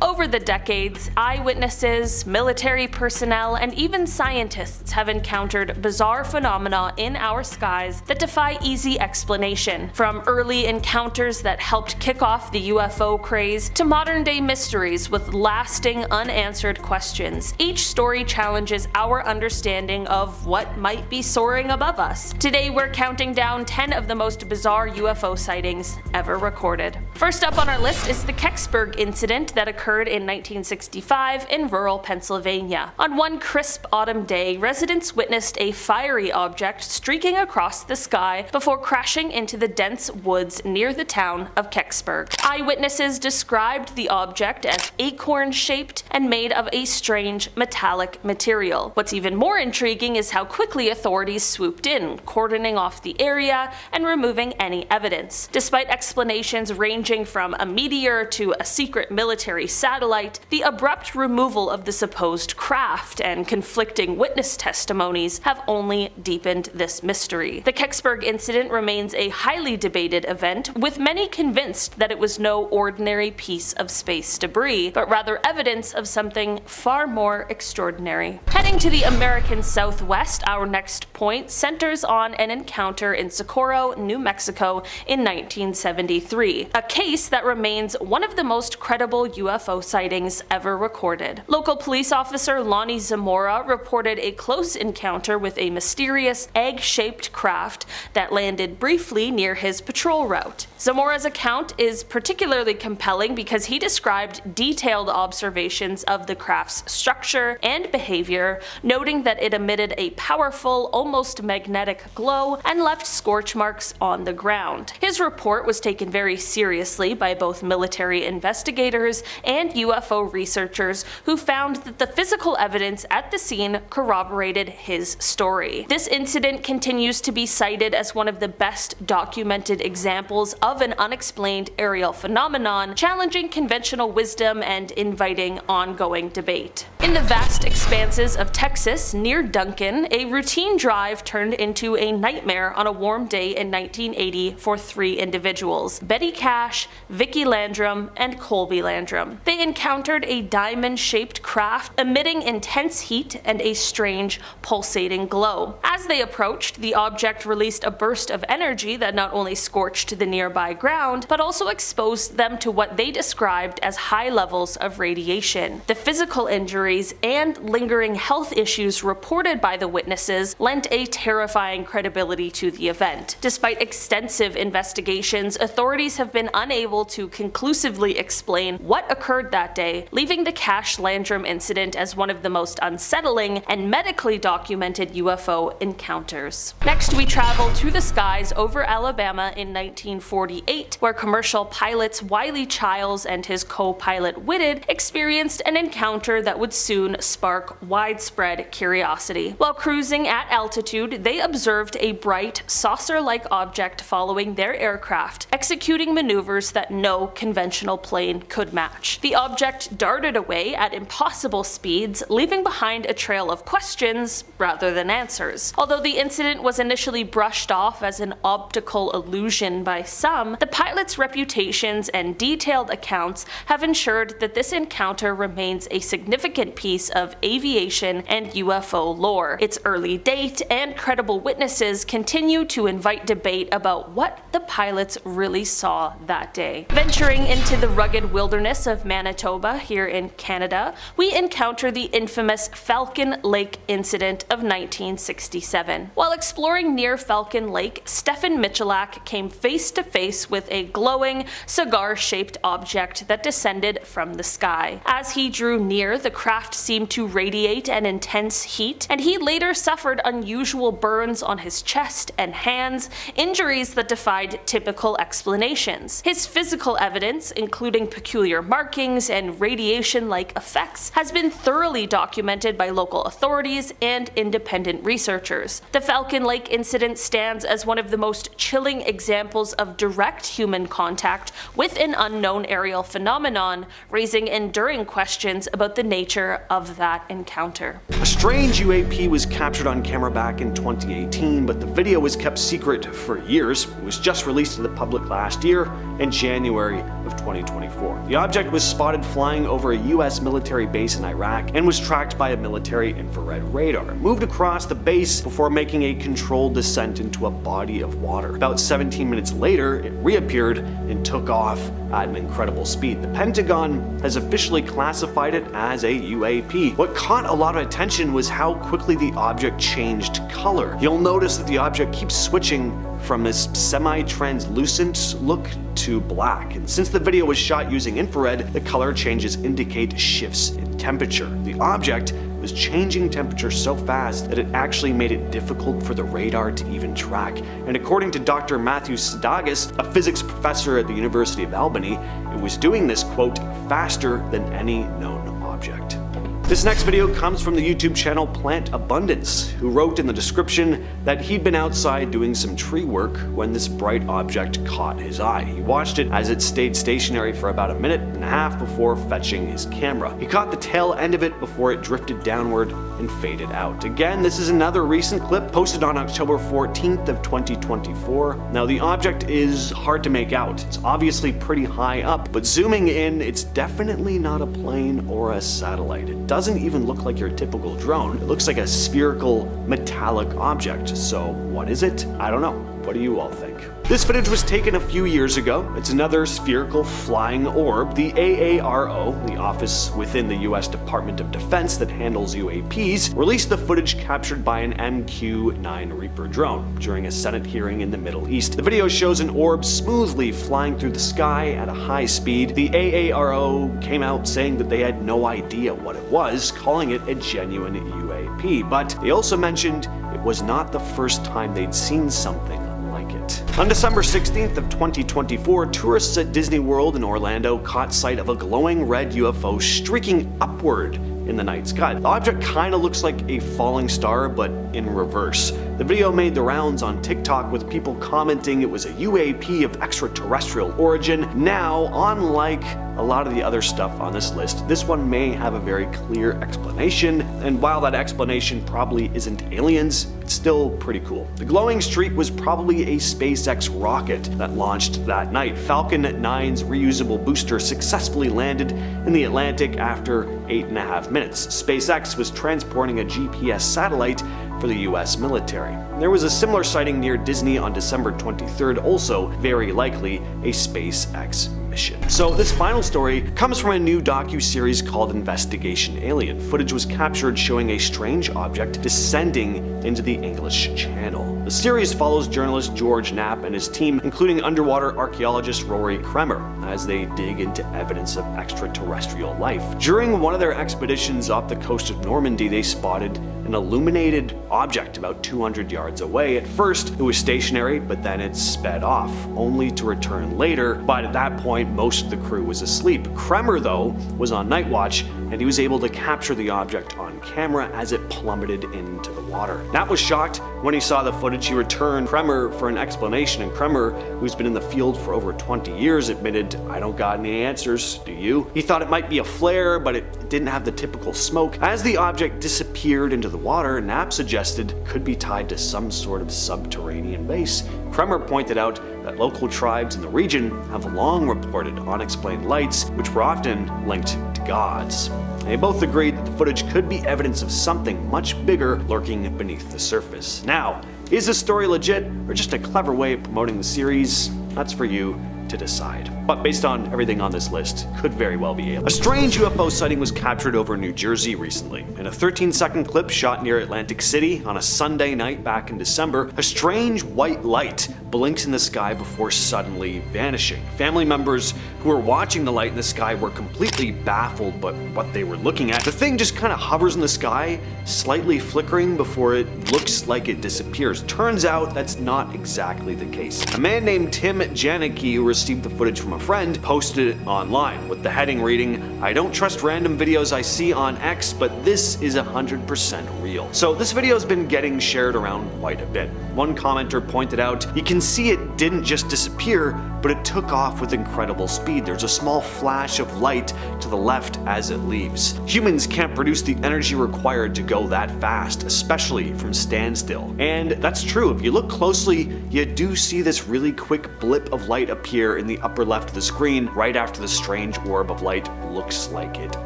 Over the decades, eyewitnesses, military personnel, and even scientists have encountered bizarre phenomena in our skies that defy easy explanation. From early encounters that helped kick off the UFO craze to modern-day mysteries with lasting unanswered questions, each story challenges our understanding of what might be soaring above us. Today we're counting down 10 of the most bizarre UFO sightings ever recorded. First up on our list is the Kecksburg incident that occurred in 1965 in rural Pennsylvania. On one crisp autumn day, residents witnessed a fiery object streaking across the sky before crashing into the dense woods near the town of Kecksburg. Eyewitnesses described the object as acorn-shaped and made of a strange metallic material. What's even more intriguing is how quickly authorities swooped in, cordoning off the area and removing any evidence. Despite explanations ranging from a meteor to a secret military satellite, the abrupt removal of the supposed craft and conflicting witness testimonies have only deepened this mystery. The Kecksburg incident remains a highly debated event, with many convinced that it was no ordinary piece of space debris, but rather evidence of something far more extraordinary. Heading to the American Southwest, our next point centers on an encounter in Socorro, New Mexico in 1973, a case that remains one of the most credible UFO sightings ever recorded. Local police officer Lonnie Zamora reported a close encounter with a mysterious egg-shaped craft that landed briefly near his patrol route. Zamora's account is particularly compelling because he described detailed observations of the craft's structure and behavior, noting that it emitted a powerful, almost magnetic glow and left scorch marks on the ground. His report was taken very seriously by both military investigators and UFO researchers, who found that the physical evidence at the scene corroborated his story. This incident continues to be cited as one of the best documented examples of an unexplained aerial phenomenon, challenging conventional wisdom and inviting ongoing debate. In the vast expanses of Texas near Duncan, a routine drive turned into a nightmare on a warm day in 1980 for three individuals: Betty Cash, Vicki Landrum, and Colby Landrum. They encountered a diamond-shaped craft emitting intense heat and a strange, pulsating glow. As they approached, the object released a burst of energy that not only scorched the nearby ground, but also exposed them to what they described as high levels of radiation. The physical injuries and lingering health issues reported by the witnesses lent a terrifying credibility to the event. Despite extensive investigations, authorities have been unable to conclusively explain what occurred that day, leaving the Cash-Landrum incident as one of the most unsettling and medically documented UFO encounters. Next, we travel to the skies over Alabama in 1948, where commercial pilots Wiley Childs and his co-pilot Whitted experienced an encounter that would soon spark widespread curiosity. While cruising at altitude, they observed a bright, saucer-like object following their aircraft, executing maneuvers that no conventional plane could match. The object darted away at impossible speeds, leaving behind a trail of questions rather than answers. Although the incident was initially brushed off as an optical illusion by some, the pilot's reputations and detailed accounts have ensured that this encounter remains a significant piece of aviation and UFO lore. Its early date and credible witnesses continue to invite debate about what the pilots really saw that day. Venturing into the rugged wilderness of Manitoba here in Canada, we encounter the infamous Falcon Lake incident of 1967. While exploring near Falcon Lake, Stefan Michalak came face to face with a glowing, cigar-shaped object that descended from the sky. As he drew near, the craft seemed to radiate an intense heat, and he later suffered unusual burns on his chest and hands, injuries that defied typical explanations. His physical evidence, including peculiar markings and radiation-like effects, has been thoroughly documented by local authorities and independent researchers. The Falcon Lake incident stands as one of the most chilling examples of direct human contact with an unknown aerial phenomenon, raising enduring questions about the nature of that encounter. A strange UAP was captured on camera back in 2018, but the video was kept secret for years. It was just released to the public last year in January of 2024. The object was spotted flying over a US military base in Iraq and was tracked by a military infrared radar. It moved across the base before making a controlled descent into a body of water. About 17 minutes later, it reappeared and took off at an incredible speed. The Pentagon has officially classified it as a UAP. What caught a lot of attention was how quickly the object changed color. You'll notice that the object keeps switching from this semi-translucent look to black. And since the video was shot using infrared, the color changes indicate shifts in temperature. The object was changing temperature so fast that it actually made it difficult for the radar to even track. And according to Dr. Matthew Sadagis, a physics professor at the University of Albany, it was doing this, quote, faster than any known object. This next video comes from the YouTube channel Plant Abundance, who wrote in the description that he'd been outside doing some tree work when this bright object caught his eye. He watched it as it stayed stationary for about a minute and a half before fetching his camera. He caught the tail end of it before it drifted downward and faded out. Again, this is another recent clip posted on October 14th of 2024. Now the object is hard to make out. It's obviously pretty high up, but zooming in, it's definitely not a plane or a satellite. It doesn't even look like your typical drone. It looks like a spherical metallic object. So what is it? I don't know. What do you all think? This footage was taken a few years ago. It's another spherical flying orb. The AARO, the office within the US Department of Defense that handles UAPs, released the footage captured by an MQ-9 Reaper drone during a Senate hearing in the Middle East. The video shows an orb smoothly flying through the sky at a high speed. The AARO came out saying that they had no idea what it was, calling it a genuine UAP, but they also mentioned it was not the first time they'd seen something like it. On December 16th of 2024, tourists at Disney World in Orlando caught sight of a glowing red UFO streaking upward in the night sky. The object kind of looks like a falling star, but in reverse. The video made the rounds on TikTok with people commenting it was a UAP of extraterrestrial origin. Now, unlike a lot of the other stuff on this list, this one may have a very clear explanation, and while that explanation probably isn't aliens, it's still pretty cool. The glowing streak was probably a SpaceX rocket that launched that night. Falcon 9's reusable booster successfully landed in the Atlantic after 8.5 minutes. SpaceX was transporting a GPS satellite for the US military. There was a similar sighting near Disney on December 23rd, also very likely a SpaceX mission. So this final story comes from a new docu-series called Investigation Alien. Footage was captured showing a strange object descending into the English Channel. The series follows journalist George Knapp and his team, including underwater archaeologist Rory Kremer, as they dig into evidence of extraterrestrial life. During one of their expeditions off the coast of Normandy, they spotted an illuminated object about 200 yards away. At first, it was stationary, but then it sped off, only to return later. But at that point, most of the crew was asleep. Kremer, though, was on night watch, and he was able to capture the object on camera as it plummeted into the water. Knapp was shocked when he saw the footage. He returned Kremer for an explanation, and Kremer, who's been in the field for over 20 years, admitted, "I don't got any answers, do you?" He thought it might be a flare, but it didn't have the typical smoke. As the object disappeared into the water, Knapp suggested it could be tied to some sort of subterranean base. Kremer pointed out that local tribes in the region have long reported unexplained lights, which were often linked to gods. They both agreed that the footage could be evidence of something much bigger lurking beneath the surface. Now, is this story legit or just a clever way of promoting the series? That's for you to decide. But based on everything on this list, could very well be alien. A strange UFO sighting was captured over New Jersey recently. In a 13-second clip shot near Atlantic City on a Sunday night back in December, a strange white light blinks in the sky before suddenly vanishing. Family members who were watching the light in the sky were completely baffled by what they were looking at. The thing just kind of hovers in the sky, slightly flickering before it looks like it disappears. Turns out that's not exactly the case. A man named Tim Janicki, who received the footage from a friend, posted it online with the heading reading, "I don't trust random videos I see on X, but this is 100% real." real. So this video has been getting shared around quite a bit. One commenter pointed out, you can see it didn't just disappear, but it took off with incredible speed. There's a small flash of light to the left as it leaves. Humans can't produce the energy required to go that fast, especially from standstill. And that's true. If you look closely, you do see this really quick blip of light appear in the upper left of the screen right after the strange orb of light looks like it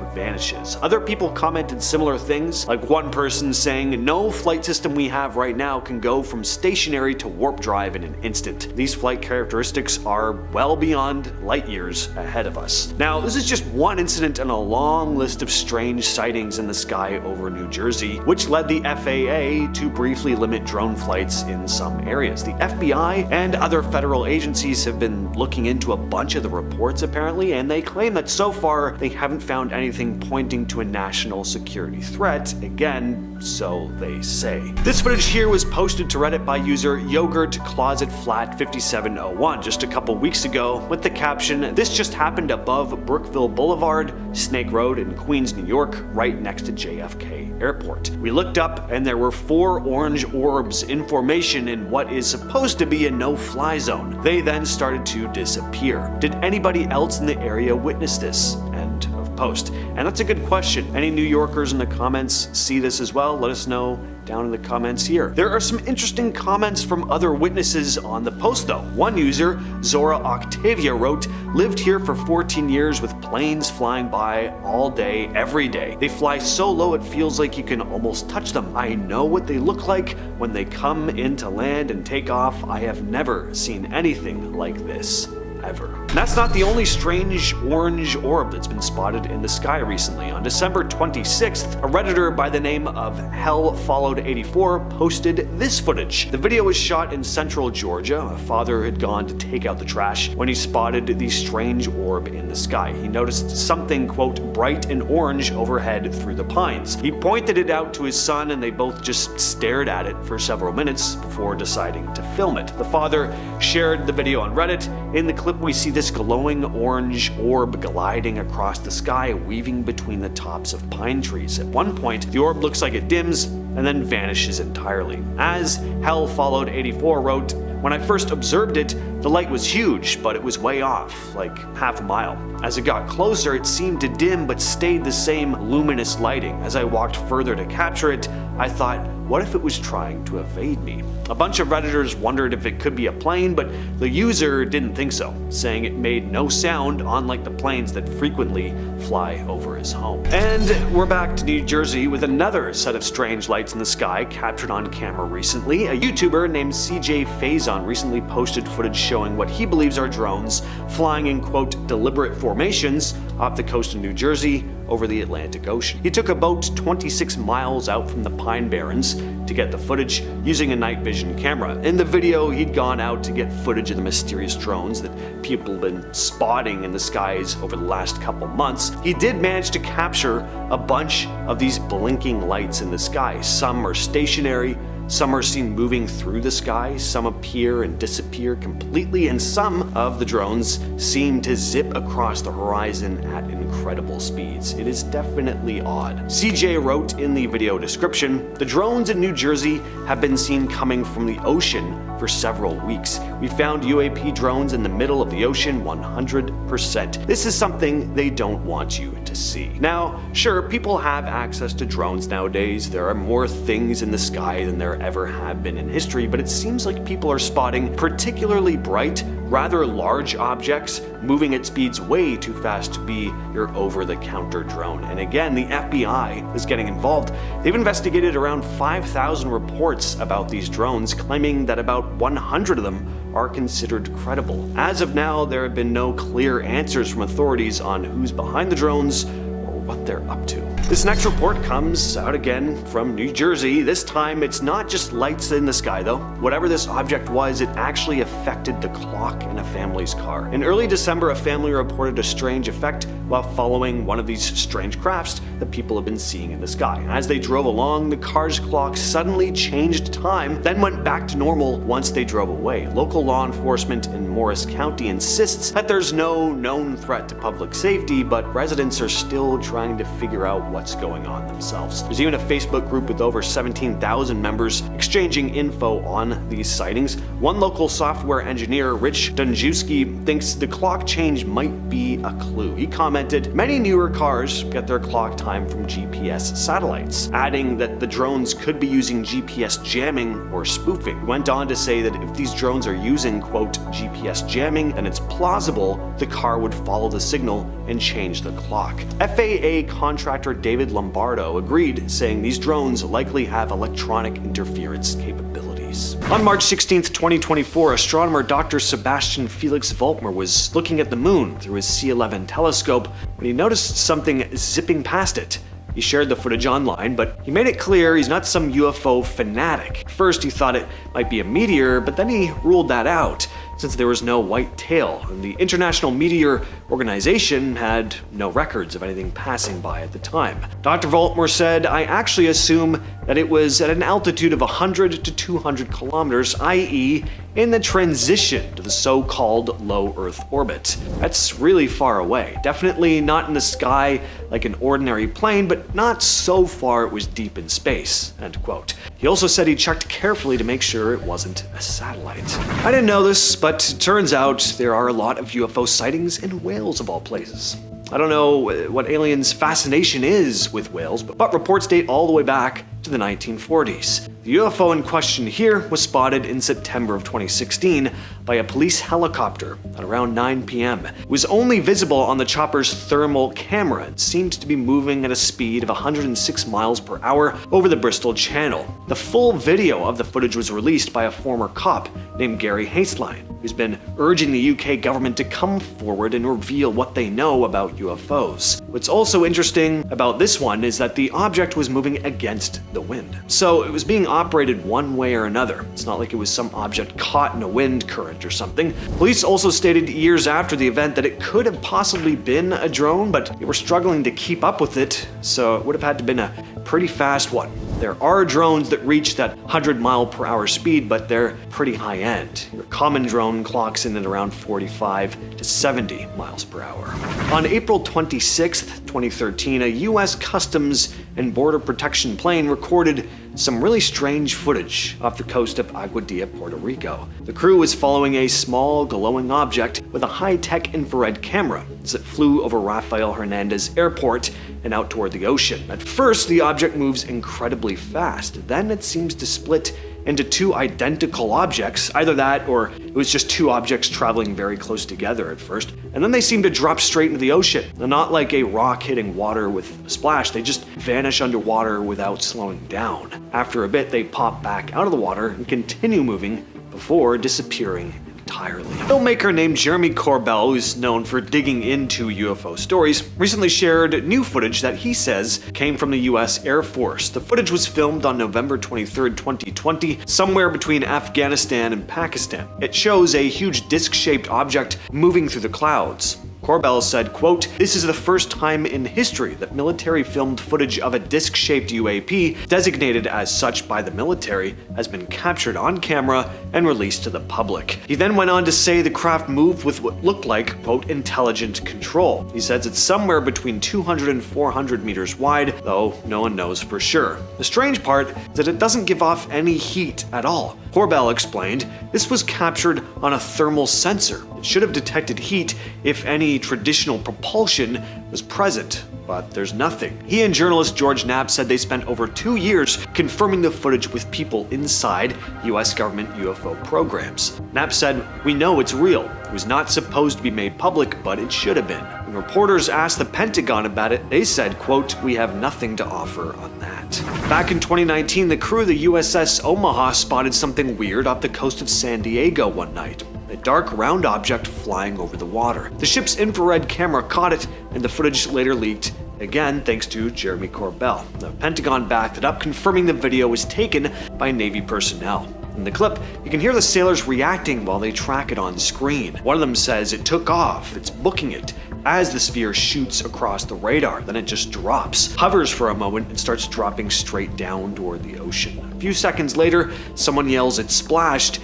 vanishes. Other people commented similar things, like one person saying, no flight system we have right now can go from stationary to warp drive in an instant. These flight characteristics are well beyond light years ahead of us. Now, this is just one incident in a long list of strange sightings in the sky over New Jersey, which led the FAA to briefly limit drone flights in some areas. The FBI and other federal agencies have been looking into a bunch of the reports apparently, and they claim that so far they haven't found anything pointing to a national security threat. Again, so they say. This footage here was posted to Reddit by user YogurtClosetFlat5701 just a couple weeks ago with the caption, "This just happened above Brookville Boulevard, Snake Road in Queens, New York, right next to JFK Airport. We looked up and there were 4 orange orbs in formation in what is supposed to be a no-fly zone. They then started to disappear. Did anybody else in the area witness this?" End of post. And that's a good question. Any New Yorkers in the comments see this as well? Let us know down in the comments here. There are some interesting comments from other witnesses on the post though. One user, Zora Octavia, wrote, "Lived here for 14 years with planes flying by all day, every day. They fly so low it feels like you can almost touch them. I know what they look like when they come in to land and take off. I have never seen anything like this. Ever." And that's not the only strange orange orb that's been spotted in the sky recently. On December 26th, a Redditor by the name of HellFollowed84 posted this footage. The video was shot in central Georgia. A father had gone to take out the trash when he spotted the strange orb in the sky. He noticed something, quote, bright and orange overhead through the pines. He pointed it out to his son and they both just stared at it for several minutes before deciding to film it. The father shared the video on Reddit. In the clip we see this glowing orange orb gliding across the sky, weaving between the tops of pine trees. At one point, the orb looks like it dims and then vanishes entirely. As HellFollowed84 wrote, "When I first observed it, the light was huge, but it was way off, like half a mile. As it got closer, it seemed to dim but stayed the same luminous lighting. As I walked further to capture it, I thought, what if it was trying to evade me?" A bunch of Redditors wondered if it could be a plane, but the user didn't think so, saying it made no sound, unlike the planes that frequently fly over his home. And we're back to New Jersey with another set of strange lights in the sky captured on camera recently. A YouTuber named CJ Faison recently posted footage showing what he believes are drones flying in, quote, deliberate formations off the coast of New Jersey over the Atlantic Ocean. He took a boat 26 miles out from the Pine Barrens to get the footage using a night vision camera. In the video, he'd gone out to get footage of the mysterious drones that people have been spotting in the skies over the last couple months. He did manage to capture a bunch of these blinking lights in the sky. Some are stationary, some are seen moving through the sky, some appear and disappear completely, and some of the drones seem to zip across the horizon at incredible speeds. It is definitely odd. CJ wrote in the video description, "The drones in New Jersey have been seen coming from the ocean for several weeks. We found UAP drones in the middle of the ocean 100%. This is something they don't want you to see." Now, sure, people have access to drones nowadays. There are more things in the sky than there ever have been in history, but it seems like people are spotting particularly bright, rather large objects moving at speeds way too fast to be your over-the-counter drone. And again, the FBI is getting involved. They've investigated around 5,000 reports about these drones, claiming that about 100 of them are considered credible. As of now, there have been no clear answers from authorities on who's behind the drones or what they're up to. This next report comes out again from New Jersey. This time, it's not just lights in the sky though. Whatever this object was, it actually affected the clock in a family's car. In early December, a family reported a strange effect while following one of these strange crafts that people have been seeing in the sky. As they drove along, the car's clock suddenly changed time, then went back to normal once they drove away. Local law enforcement in Morris County insists that there's no known threat to public safety, but residents are still trying to figure out what's going on themselves. There's even a Facebook group with over 17,000 members exchanging info on these sightings. One local software engineer, Rich Dunjewski, thinks the clock change might be a clue. He commented, "Many newer cars get their clock time from GPS satellites," adding that the drones could be using GPS jamming or spoofing. He went on to say that if these drones are using, quote, GPS jamming, then it's plausible the car would follow the signal and change the clock. FAA contractor David Lombardo agreed, saying these drones likely have electronic interference capabilities. On March 16th, 2024, astronomer Dr. Sebastian Felix Volkmer was looking at the moon through his C11 telescope when he noticed something zipping past it. He shared the footage online, but he made it clear he's not some UFO fanatic. At first, he thought it might be a meteor, but then he ruled that out, since there was no white tail, and the International Meteor Organization had no records of anything passing by at the time. Dr. Volkmer said, "I actually assume that it was at an altitude of 100 to 200 kilometers, i.e. in the transition to the so-called low Earth orbit. That's really far away. Definitely not in the sky like an ordinary plane, but not so far it was deep in space," end quote. He also said he checked carefully to make sure it wasn't a satellite. I didn't know this, but it turns out there are a lot of UFO sightings in Wales of all places. I don't know what aliens' fascination is with whales, but reports date all the way back to the 1940s. The UFO in question here was spotted in September of 2016 by a police helicopter at around 9 p.m. It was only visible on the chopper's thermal camera. It seemed to be moving at a speed of 106 miles per hour over the Bristol Channel. The full video of the footage was released by a former cop named Gary Hasteline, who's been urging the UK government to come forward and reveal what they know about UFOs. What's also interesting about this one is that the object was moving against the wind. So it was being operated one way or another. It's not like it was some object caught in a wind current or something. Police also stated years after the event that it could have possibly been a drone, but they were struggling to keep up with it, so it would have had to have been a pretty fast one. There are drones that reach that 100-mile-per-hour speed, but they're pretty high-end. Your common drone clocks in at around 45 to 70 miles per hour. On April 26, 2013, a U.S. Customs and Border Protection plane recorded some really strange footage off the coast of Aguadilla, Puerto Rico. The crew was following a small glowing object with a high-tech infrared camera as it flew over Rafael Hernandez Airport and out toward the ocean. At first, the object moves incredibly fast. Then it seems to split into two identical objects. Either that or it was just two objects traveling very close together at first. And then they seem to drop straight into the ocean. They're not like a rock hitting water with a splash. They just vanish underwater without slowing down. After a bit, they pop back out of the water and continue moving before disappearing entirely. A filmmaker named Jeremy Corbell, who's known for digging into UFO stories, recently shared new footage that he says came from the US Air Force. The footage was filmed on November 23, 2020, somewhere between Afghanistan and Pakistan. It shows a huge disc-shaped object moving through the clouds. Corbell said, quote, "This is the first time in history that military filmed footage of a disc-shaped UAP, designated as such by the military, has been captured on camera and released to the public." He then went on to say the craft moved with what looked like, quote, "intelligent control." He says it's somewhere between 200 and 400 meters wide, though no one knows for sure. The strange part is that it doesn't give off any heat at all. Corbell explained, "This was captured on a thermal sensor. It should have detected heat if any traditional propulsion was present, but there's nothing." He and journalist George Knapp said they spent over 2 years confirming the footage with people inside US government UFO programs. Knapp said, "We know it's real. It was not supposed to be made public, but it should have been." When reporters asked the Pentagon about it, they said, quote, "We have nothing to offer on that." Back in 2019, the crew of the USS Omaha spotted something weird off the coast of San Diego one night. A dark round object flying over the water. The ship's infrared camera caught it, and the footage later leaked, again thanks to Jeremy Corbell. The Pentagon backed it up, confirming the video was taken by Navy personnel. In the clip, you can hear the sailors reacting while they track it on screen. One of them says it took off, it's booking it, as the sphere shoots across the radar. Then it just drops, hovers for a moment, and starts dropping straight down toward the ocean. A few seconds later, someone yells, it splashed,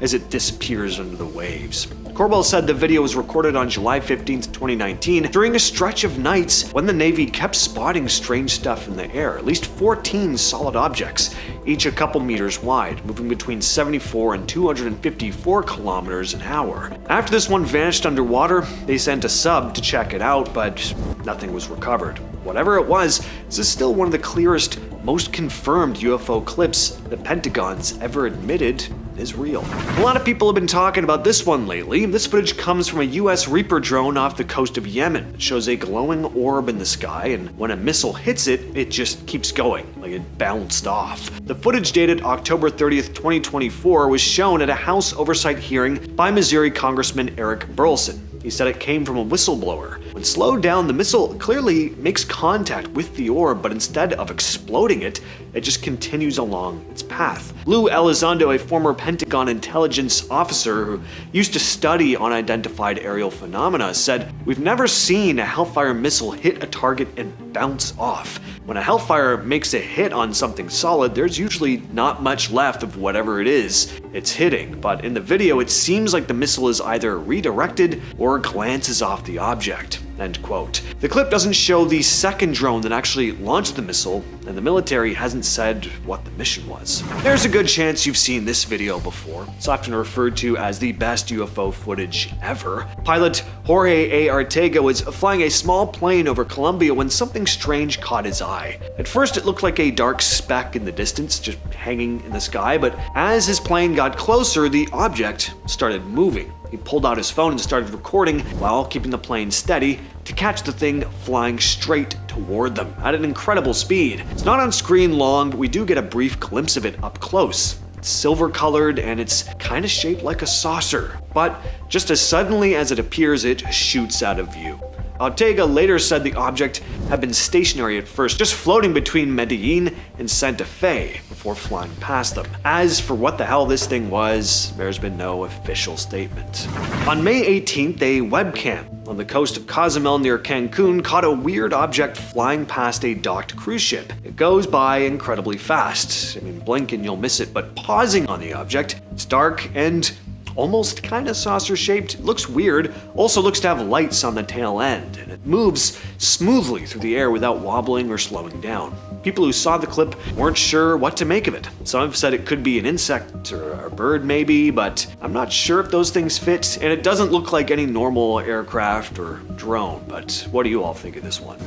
as it disappears under the waves. Corwell said the video was recorded on July 15, 2019, during a stretch of nights when the Navy kept spotting strange stuff in the air, at least 14 solid objects, each a couple meters wide, moving between 74 and 254 kilometers an hour. After this one vanished underwater, they sent a sub to check it out, but nothing was recovered. Whatever it was, this is still one of the clearest, most confirmed UFO clips the Pentagon's ever admitted is real. A lot of people have been talking about this one lately. This footage comes from a US Reaper drone off the coast of Yemen. It shows a glowing orb in the sky, and when a missile hits it, it just keeps going, like it bounced off. The footage dated October 30th, 2024 was shown at a House oversight hearing by Missouri Congressman Eric Burleson. He said it came from a whistleblower. When slowed down, the missile clearly makes contact with the orb, but instead of exploding it, it just continues along its path. Lou Elizondo, a former Pentagon intelligence officer who used to study unidentified aerial phenomena, said, "We've never seen a Hellfire missile hit a target and bounce off. When a Hellfire makes a hit on something solid, there's usually not much left of whatever it is it's hitting, but in the video it seems like the missile is either redirected or glances off the object." End quote. The clip doesn't show the second drone that actually launched the missile, and the military hasn't said what the mission was. There's a good chance you've seen this video before. It's often referred to as the best UFO footage ever. Pilot Jorge A. Arteaga was flying a small plane over Colombia when something strange caught his eye. At first it looked like a dark speck in the distance, just hanging in the sky, but as his plane got closer, the object started moving. He pulled out his phone and started recording while keeping the plane steady to catch the thing flying straight toward them at an incredible speed. It's not on screen long, but we do get a brief glimpse of it up close. It's silver colored and it's kind of shaped like a saucer, but just as suddenly as it appears, it shoots out of view. Ortega later said the object had been stationary at first, just floating between Medellin and Santa Fe before flying past them. As for what the hell this thing was, there's been no official statement. On May 18th, a webcam on the coast of Cozumel near Cancun caught a weird object flying past a docked cruise ship. It goes by incredibly fast. I mean, blink and you'll miss it, but pausing on the object, it's dark and almost kind of saucer shaped. It looks weird, also looks to have lights on the tail end, and it moves smoothly through the air without wobbling or slowing down. People who saw the clip weren't sure what to make of it. Some have said it could be an insect or a bird maybe, but I'm not sure if those things fit, and it doesn't look like any normal aircraft or drone, but what do you all think of this one?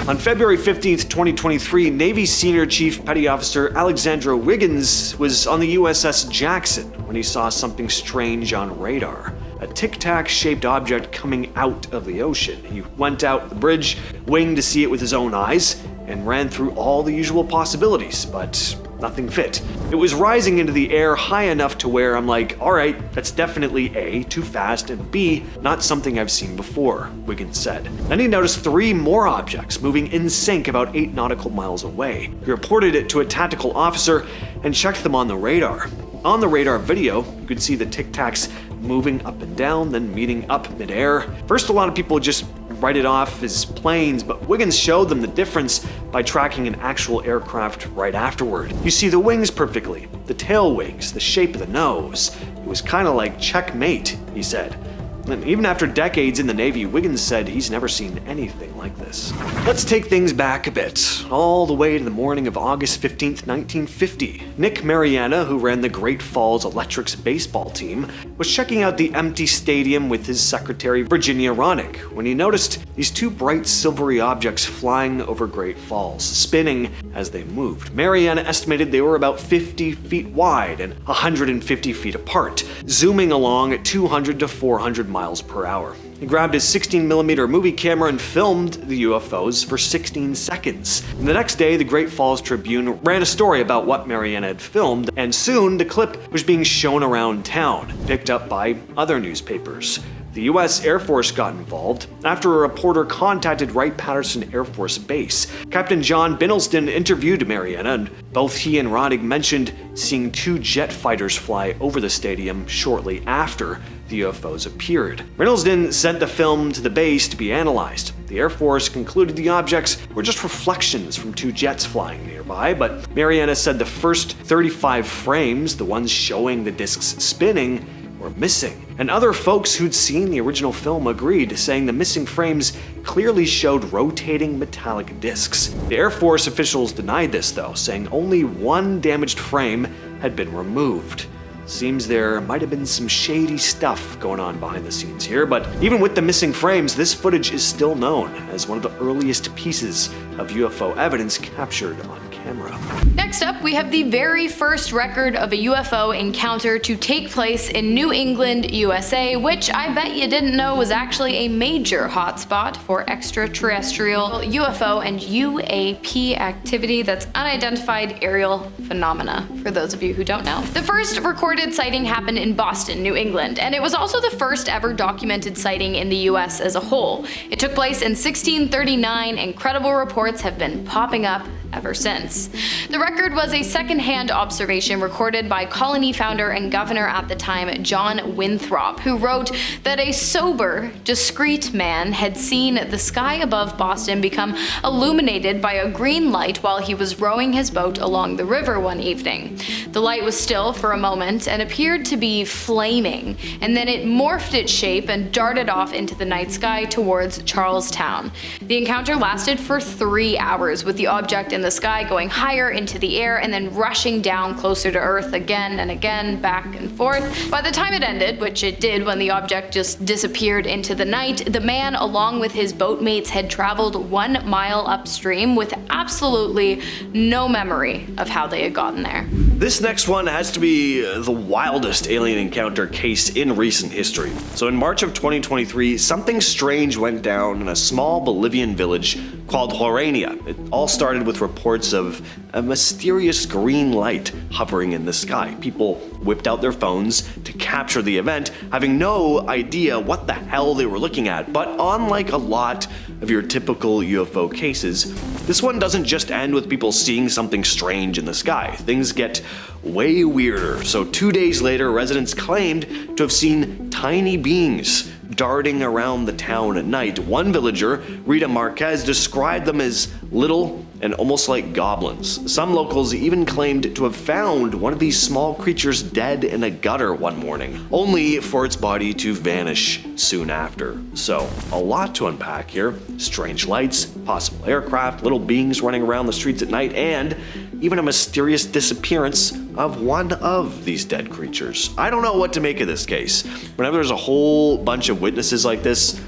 On February 15th, 2023, Navy Senior Chief Petty Officer Alexandra Wiggins was on the USS Jackson when he saw something strange on radar. A tic-tac shaped object coming out of the ocean. He went out the bridge, waiting to see it with his own eyes, and ran through all the usual possibilities, but nothing fit. It was rising into the air high enough to where I'm like, alright, that's definitely A, too fast, and B, not something I've seen before, Wiggins said. Then he noticed 3 more objects moving in sync about 8 nautical miles away. He reported it to a tactical officer and checked them on the radar. On the radar video, you could see the tic-tacs moving up and down, then meeting up midair. First, a lot of people just write it off as planes, but Wiggins showed them the difference by tracking an actual aircraft right afterward. You see the wings perfectly, the tail wings, the shape of the nose. It was kind of like checkmate, he said. And even after decades in the Navy, Wiggins said he's never seen anything like this. Let's take things back a bit, all the way to the morning of August 15th, 1950. Nick Mariana, who ran the Great Falls Electrics baseball team, was checking out the empty stadium with his secretary, Virginia Ronick, when he noticed these 2 bright silvery objects flying over Great Falls, spinning as they moved. Mariana estimated they were about 50 feet wide and 150 feet apart, zooming along at 200 to 400 miles per hour. He grabbed his 16mm movie camera and filmed the UFOs for 16 seconds. And the next day, the Great Falls Tribune ran a story about what Mariana had filmed, and soon the clip was being shown around town, picked up by other newspapers. The US Air Force got involved after a reporter contacted Wright-Patterson Air Force Base. Captain John Binnelston interviewed Mariana, and both he and Roddick mentioned seeing 2 jet fighters fly over the stadium shortly after the UFOs appeared. Binnelston sent the film to the base to be analyzed. The Air Force concluded the objects were just reflections from 2 jets flying nearby, but Mariana said the first 35 frames, the ones showing the discs spinning, were missing. And other folks who'd seen the original film agreed, saying the missing frames clearly showed rotating metallic discs. The Air Force officials denied this though, saying only one damaged frame had been removed. Seems there might have been some shady stuff going on behind the scenes here, but even with the missing frames, this footage is still known as one of the earliest pieces of UFO evidence captured on camera. Next up, we have the very first record of a UFO encounter to take place in New England, USA, which I bet you didn't know was actually a major hotspot for extraterrestrial UFO and UAP activity. That's unidentified aerial phenomena, for those of you who don't know. The first recorded sighting happened in Boston, New England, and it was also the first ever documented sighting in the US as a whole. It took place in 1639, and credible reports have been popping up ever since. The record was a second-hand observation recorded by colony founder and governor at the time, John Winthrop, who wrote that a sober, discreet man had seen the sky above Boston become illuminated by a green light while he was rowing his boat along the river one evening. The light was still for a moment and appeared to be flaming, and then it morphed its shape and darted off into the night sky towards Charlestown. The encounter lasted for 3 hours, with the object in the sky going higher into the air and then rushing down closer to Earth again and again, back and forth. By the time it ended, which it did when the object just disappeared into the night, the man along with his boatmates had traveled 1 mile upstream with absolutely no memory of how they had gotten there. This next one has to be the wildest alien encounter case in recent history. So in March of 2023, something strange went down in a small Bolivian village called Horania. It all started with reports of a mysterious green light hovering in the sky. People whipped out their phones to capture the event, having no idea what the hell they were looking at. But unlike a lot of your typical UFO cases, this one doesn't just end with people seeing something strange in the sky. Things get way weirder. So 2 days later, residents claimed to have seen tiny beings darting around the town at night. One villager, Rita Marquez, described them as little and almost like goblins. Some locals even claimed to have found one of these small creatures dead in a gutter one morning, only for its body to vanish soon after. So, a lot to unpack here. Strange lights, possible aircraft, little beings running around the streets at night, and even a mysterious disappearance of one of these dead creatures. I don't know what to make of this case. Whenever there's a whole bunch of witnesses like this,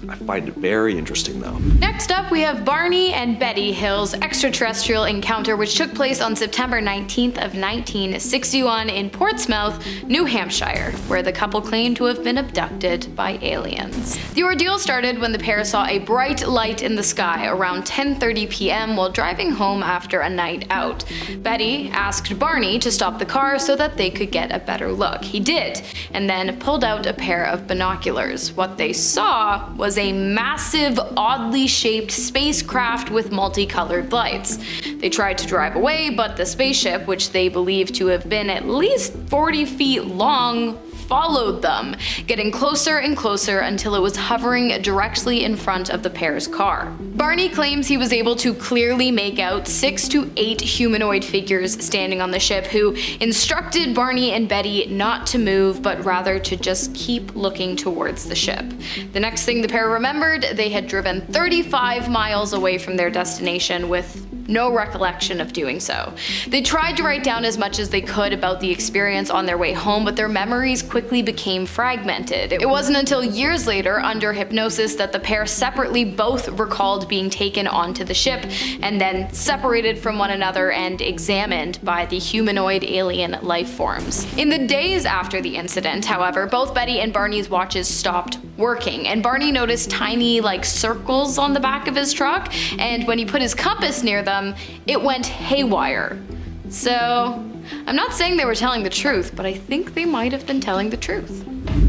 I find it very interesting though. Next up, we have Barney and Betty Hill's extraterrestrial encounter, which took place on September 19th of 1961 in Portsmouth, New Hampshire, where the couple claimed to have been abducted by aliens. The ordeal started when the pair saw a bright light in the sky around 10:30 p.m. while driving home after a night out. Betty asked Barney to stop the car so that they could get a better look. He did, and then pulled out a pair of binoculars. What they saw was a massive, oddly shaped spacecraft with multicolored lights. They tried to drive away, but the spaceship, which they believed to have been at least 40 feet long, followed them, getting closer and closer until it was hovering directly in front of the pair's car. Barney claims he was able to clearly make out 6 to 8 humanoid figures standing on the ship who instructed Barney and Betty not to move, but rather to just keep looking towards the ship. The next thing the pair remembered, they had driven 35 miles away from their destination with no recollection of doing so. They tried to write down as much as they could about the experience on their way home, but their memories quickly became fragmented. It wasn't until years later, under hypnosis, that the pair separately both recalled being taken onto the ship and then separated from one another and examined by the humanoid alien life forms. In the days after the incident, however, both Betty and Barney's watches stopped working, and Barney noticed tiny, circles on the back of his truck, and when he put his compass near them, it went haywire. So, I'm not saying they were telling the truth, but I think they might have been telling the truth.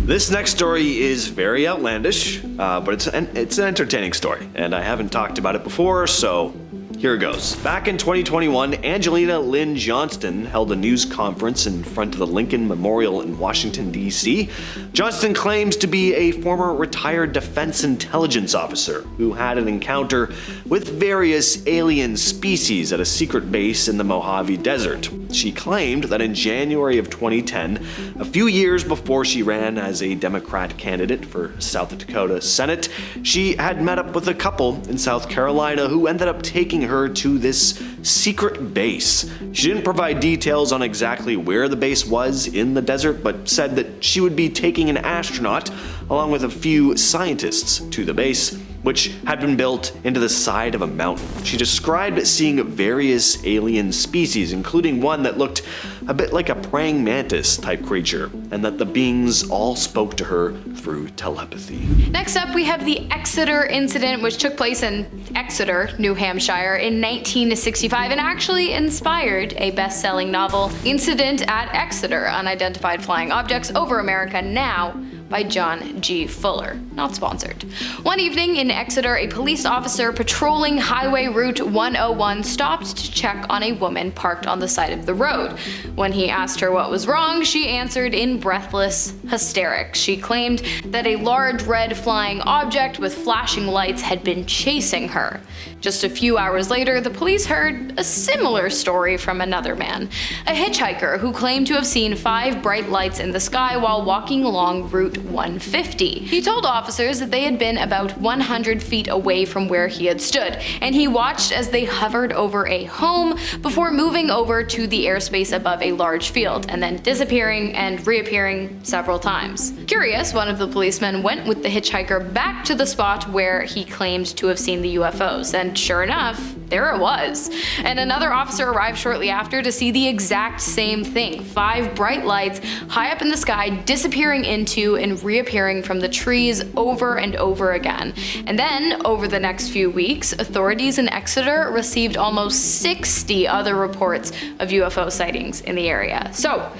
This next story is very outlandish, but it's an entertaining story, and I haven't talked about it before, so here it goes. Back in 2021, Angelina Lynn Johnston held a news conference in front of the Lincoln Memorial in Washington, D.C. Johnston claims to be a former retired defense intelligence officer who had an encounter with various alien species at a secret base in the Mojave Desert. She claimed that in January of 2010, a few years before she ran as a Democrat candidate for South Dakota Senate, she had met up with a couple in South Carolina who ended up taking her to this secret base. She didn't provide details on exactly where the base was in the desert, but said that she would be taking an astronaut along with a few scientists to the base, which had been built into the side of a mountain. She described seeing various alien species, including one that looked a bit like a praying mantis type creature, and that the beings all spoke to her through telepathy. Next up, we have the Exeter incident, which took place in Exeter, New Hampshire in 1965 and actually inspired a best-selling novel, Incident at Exeter: Unidentified Flying Objects Over America Now, by John G. Fuller. Not sponsored. One evening in Exeter, a police officer patrolling Highway Route 101 stopped to check on a woman parked on the side of the road. When he asked her what was wrong, she answered in breathless hysterics. She claimed that a large red flying object with flashing lights had been chasing her. Just a few hours later, the police heard a similar story from another man, a hitchhiker who claimed to have seen 5 bright lights in the sky while walking along Route 150. He told officers that they had been about 100 feet away from where he had stood, and he watched as they hovered over a home before moving over to the airspace above a large field, and then disappearing and reappearing several times. Curious, one of the policemen went with the hitchhiker back to the spot where he claimed to have seen the UFOs, and sure enough, there it was. And another officer arrived shortly after to see the exact same thing: 5 bright lights high up in the sky disappearing into and reappearing from the trees over and over again. And then, over the next few weeks, authorities in Exeter received almost 60 other reports of UFO sightings in the area. So,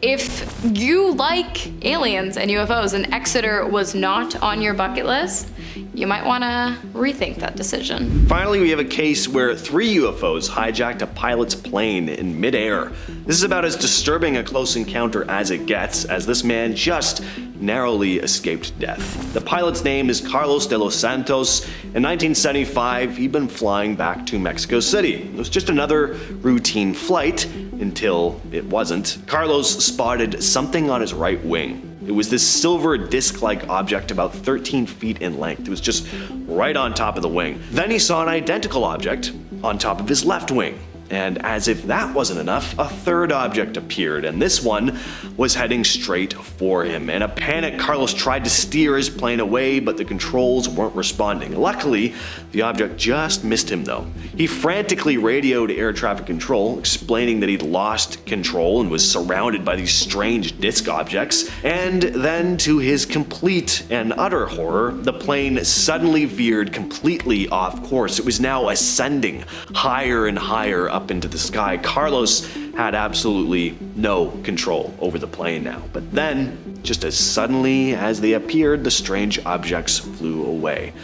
if you like aliens and UFOs and Exeter was not on your bucket list, you might want to rethink that decision. Finally, we have a case where 3 UFOs hijacked a pilot's plane in midair. This is about as disturbing a close encounter as it gets, as this man just narrowly escaped death. The pilot's name is Carlos de los Santos. In 1975, he'd been flying back to Mexico City. It was just another routine flight until it wasn't. Carlos spotted something on his right wing. It was this silver disc-like object about 13 feet in length. It was just right on top of the wing. Then he saw an identical object on top of his left wing. And as if that wasn't enough, a third object appeared, and this one was heading straight for him. In a panic, Carlos tried to steer his plane away, but the controls weren't responding. Luckily, the object just missed him though. He frantically radioed air traffic control, explaining that he'd lost control and was surrounded by these strange disc objects. And then, to his complete and utter horror, the plane suddenly veered completely off course. It was now ascending higher and higher up into the sky. Carlos had absolutely no control over the plane now. But then, just as suddenly as they appeared, the strange objects flew away.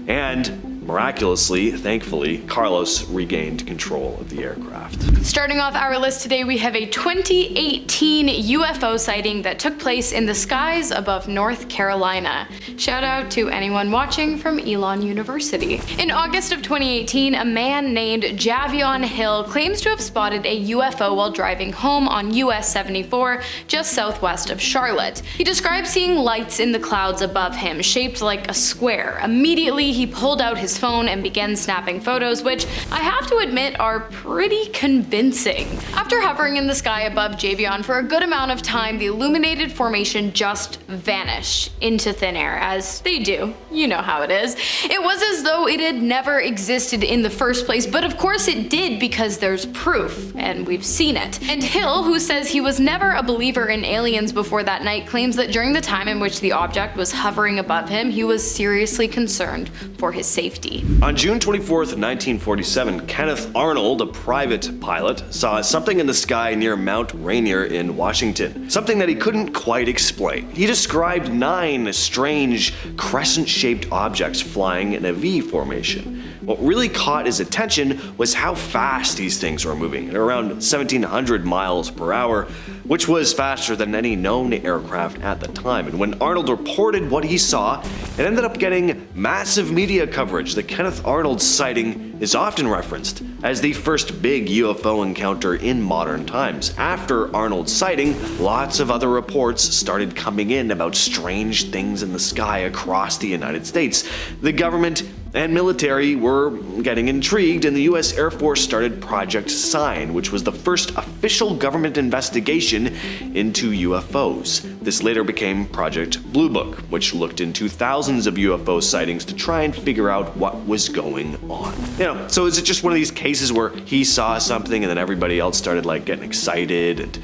And miraculously, thankfully, Carlos regained control of the aircraft. Starting off our list today, we have a 2018 UFO sighting that took place in the skies above North Carolina. Shout out to anyone watching from Elon University. In August of 2018, a man named Javion Hill claims to have spotted a UFO while driving home on US 74 just southwest of Charlotte. He described seeing lights in the clouds above him, shaped like a square. Immediately, he pulled out his phone and began snapping photos, which I have to admit are pretty convincing. After hovering in the sky above Javion for a good amount of time, the illuminated formation just vanished into thin air, as they do. You know how it is. It was as though it had never existed in the first place, but of course it did because there's proof, and we've seen it. And Hill, who says he was never a believer in aliens before that night, claims that during the time in which the object was hovering above him, he was seriously concerned for his safety. On June 24th, 1947, Kenneth Arnold, a private pilot, saw something in the sky near Mount Rainier in Washington. Something that he couldn't quite explain. He described 9 strange crescent-shaped objects flying in a V formation. What really caught his attention was how fast these things were moving, at around 1,700 miles per hour, which was faster than any known aircraft at the time. And when Arnold reported what he saw, it ended up getting massive media coverage. The Kenneth Arnold sighting is often referenced as the first big UFO encounter in modern times. After Arnold's sighting, lots of other reports started coming in about strange things in the sky across the United States. The government and military were getting intrigued, and the US Air Force started Project Sign, which was the first official government investigation into UFOs. This later became Project Blue Book, which looked into thousands of UFO sightings to try and figure out what was going on. So is it just one of these cases where he saw something and then everybody else started like getting excited and,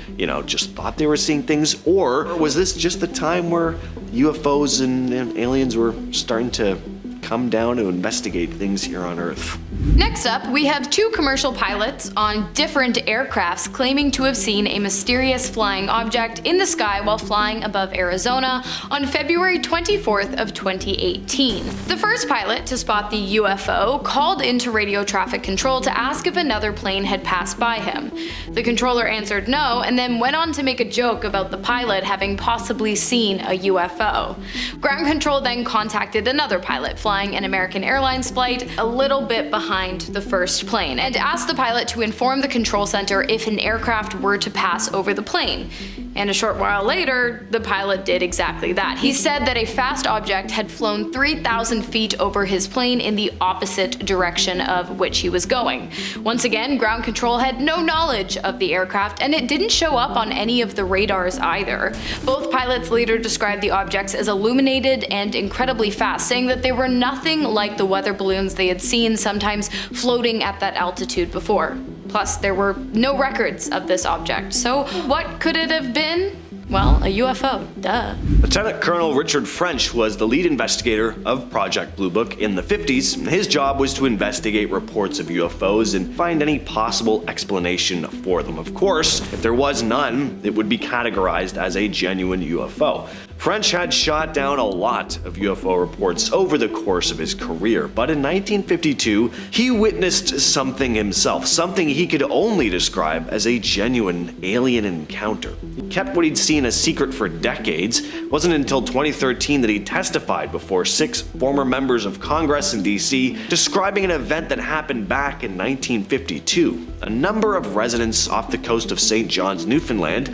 just thought they were seeing things? Or was this just the time where UFOs and aliens were starting to come down to investigate things here on Earth? Next up, we have two commercial pilots on different aircrafts claiming to have seen a mysterious flying object in the sky while flying above Arizona on February 24th of 2018. The first pilot to spot the UFO called into radio traffic control to ask if another plane had passed by him. The controller answered no, and then went on to make a joke about the pilot having possibly seen a UFO. Ground control then contacted another pilot flying an American Airlines flight a little bit behind the first plane and asked the pilot to inform the control center if an aircraft were to pass over the plane. And a short while later, the pilot did exactly that. He said that a fast object had flown 3,000 feet over his plane in the opposite direction of which he was going. Once again, ground control had no knowledge of the aircraft, and it didn't show up on any of the radars either. Both pilots later described the objects as illuminated and incredibly fast, saying that they were nothing like the weather balloons they had seen sometimes floating at that altitude before. Plus, there were no records of this object, so what could it have been? Well, a UFO, duh. Lieutenant Colonel Richard French was the lead investigator of Project Blue Book in the 50s. His job was to investigate reports of UFOs and find any possible explanation for them. Of course, if there was none, it would be categorized as a genuine UFO. French had shot down a lot of UFO reports over the course of his career, but in 1952, he witnessed something himself, something he could only describe as a genuine alien encounter. He kept what he'd seen a secret for decades. It wasn't until 2013 that he testified before 6 former members of Congress in DC, describing an event that happened back in 1952. A number of residents off the coast of St. John's, Newfoundland,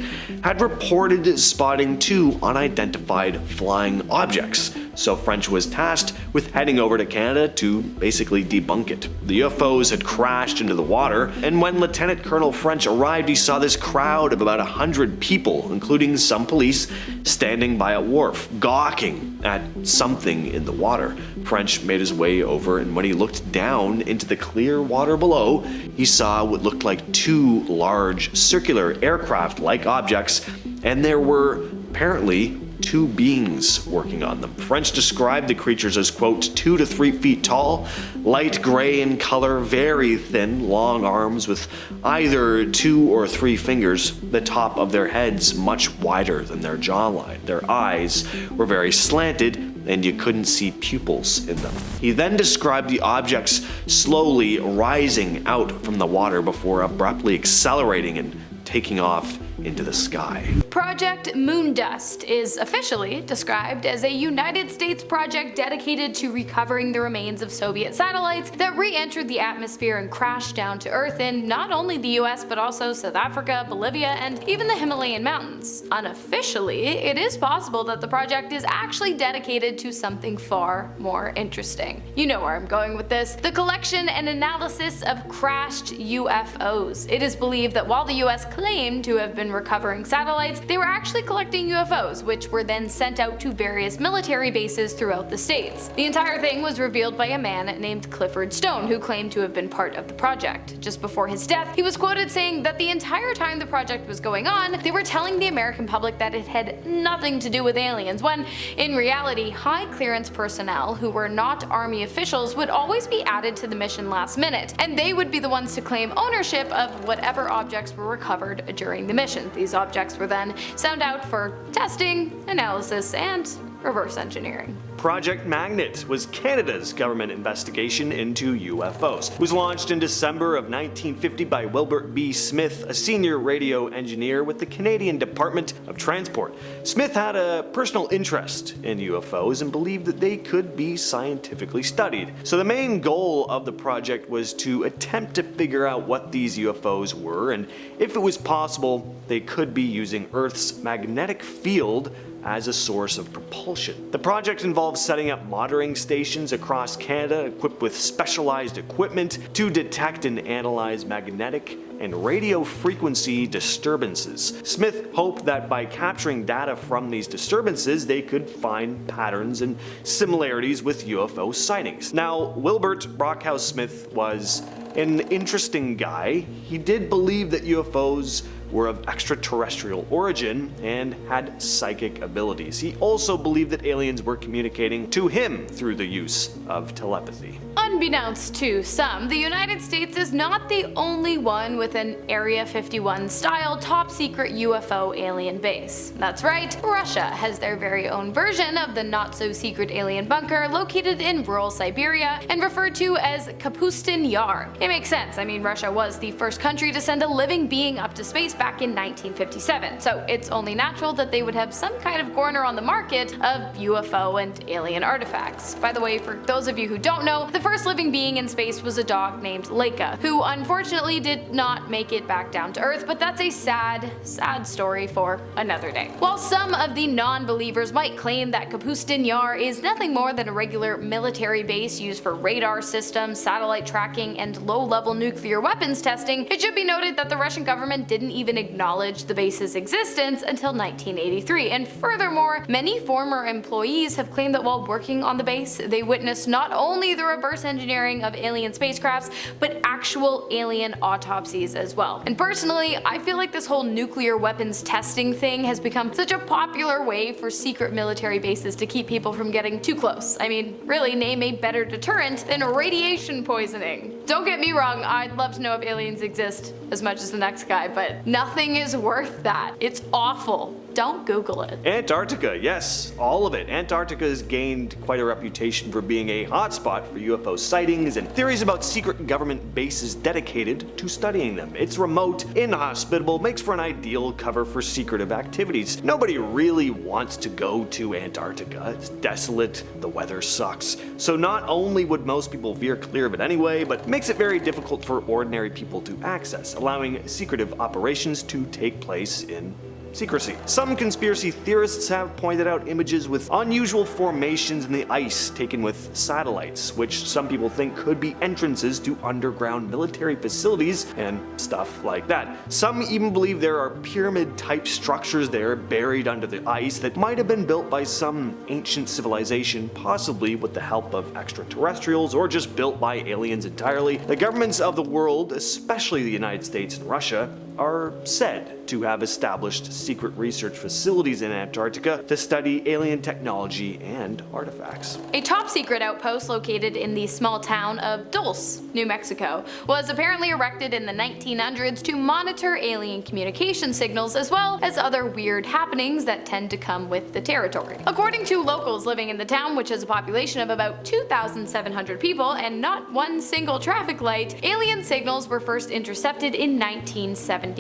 had reported spotting 2 unidentified flying objects. So French was tasked with heading over to Canada to basically debunk it. The UFOs had crashed into the water, and when Lieutenant Colonel French arrived, he saw this crowd of about 100 people, including some police, standing by a wharf, gawking at something in the water. French made his way over, and when he looked down into the clear water below, he saw what looked like 2 large circular aircraft-like objects, and there were apparently 2 beings working on them. French described the creatures as, quote, 2 to 3 feet tall, light gray in color, very thin, long arms with either 2 or 3 fingers, the top of their heads much wider than their jawline. Their eyes were very slanted, and you couldn't see pupils in them. He then described the objects slowly rising out from the water before abruptly accelerating and taking off into the sky. Project Moondust is officially described as a United States project dedicated to recovering the remains of Soviet satellites that re-entered the atmosphere and crashed down to Earth in not only the US but also South Africa, Bolivia, and even the Himalayan mountains. Unofficially, it is possible that the project is actually dedicated to something far more interesting. You know where I'm going with this. The collection and analysis of crashed UFOs. It is believed that while the US claimed to have been recovering satellites, they were actually collecting UFOs, which were then sent out to various military bases throughout the states. The entire thing was revealed by a man named Clifford Stone, who claimed to have been part of the project. Just before his death, he was quoted saying that the entire time the project was going on, they were telling the American public that it had nothing to do with aliens, when in reality, high clearance personnel who were not army officials would always be added to the mission last minute, and they would be the ones to claim ownership of whatever objects were recovered during the mission. These objects were then sent out for testing, analysis, and reverse engineering. Project Magnet was Canada's government investigation into UFOs. It was launched in December of 1950 by Wilbert B. Smith, a senior radio engineer with the Canadian Department of Transport. Smith had a personal interest in UFOs and believed that they could be scientifically studied. So the main goal of the project was to attempt to figure out what these UFOs were and if it was possible they could be using Earth's magnetic field as a source of propulsion. The project involved setting up monitoring stations across Canada equipped with specialized equipment to detect and analyze magnetic and radio frequency disturbances. Smith hoped that by capturing data from these disturbances, they could find patterns and similarities with UFO sightings. Now, Wilbert Brockhouse Smith was an interesting guy. He did believe that UFOs were of extraterrestrial origin and had psychic abilities. He also believed that aliens were communicating to him through the use of telepathy. Unbeknownst to some, the United States is not the only one with an Area 51 style top secret UFO alien base. That's right, Russia has their very own version of the not so secret alien bunker located in rural Siberia and referred to as Kapustin Yar. It makes sense. I mean, Russia was the first country to send a living being up to space back in 1957, so it's only natural that they would have some kind of corner on the market of UFO and alien artifacts. By the way, for those of you who don't know, the first living being in space was a dog named Laika, who unfortunately did not make it back down to Earth, but that's a sad, sad story for another day. While some of the non-believers might claim that Kapustin Yar is nothing more than a regular military base used for radar systems, satellite tracking, and low-level nuclear weapons testing, it should be noted that the Russian government didn't even acknowledge the base's existence until 1983, and furthermore, many former employees have claimed that while working on the base, they witnessed not only the reverse engineering of alien spacecrafts, but actual alien autopsies as well. And personally, I feel like this whole nuclear weapons testing thing has become such a popular way for secret military bases to keep people from getting too close. I mean, really, name a better deterrent than radiation poisoning. Don't get me wrong, I'd love to know if aliens exist as much as the next guy, but nothing is worth that. It's awful. Don't Google it. Antarctica, yes, all of it. Antarctica has gained quite a reputation for being a hotspot for UFO sightings and theories about secret government bases dedicated to studying them. It's remote, inhospitable, makes for an ideal cover for secretive activities. Nobody really wants to go to Antarctica. It's desolate, the weather sucks. So not only would most people veer clear of it anyway, but makes it very difficult for ordinary people to access, allowing secretive operations to take place in secrecy. Some conspiracy theorists have pointed out images with unusual formations in the ice taken with satellites, which some people think could be entrances to underground military facilities and stuff like that. Some even believe there are pyramid-type structures there buried under the ice that might have been built by some ancient civilization, possibly with the help of extraterrestrials or just built by aliens entirely. The governments of the world, especially the United States and Russia, are said to have established secret research facilities in Antarctica to study alien technology and artifacts. A top-secret outpost located in the small town of Dulce, New Mexico, was apparently erected in the 1900s to monitor alien communication signals as well as other weird happenings that tend to come with the territory. According to locals living in the town, which has a population of about 2,700 people and not one single traffic light, alien signals were first intercepted in 1979.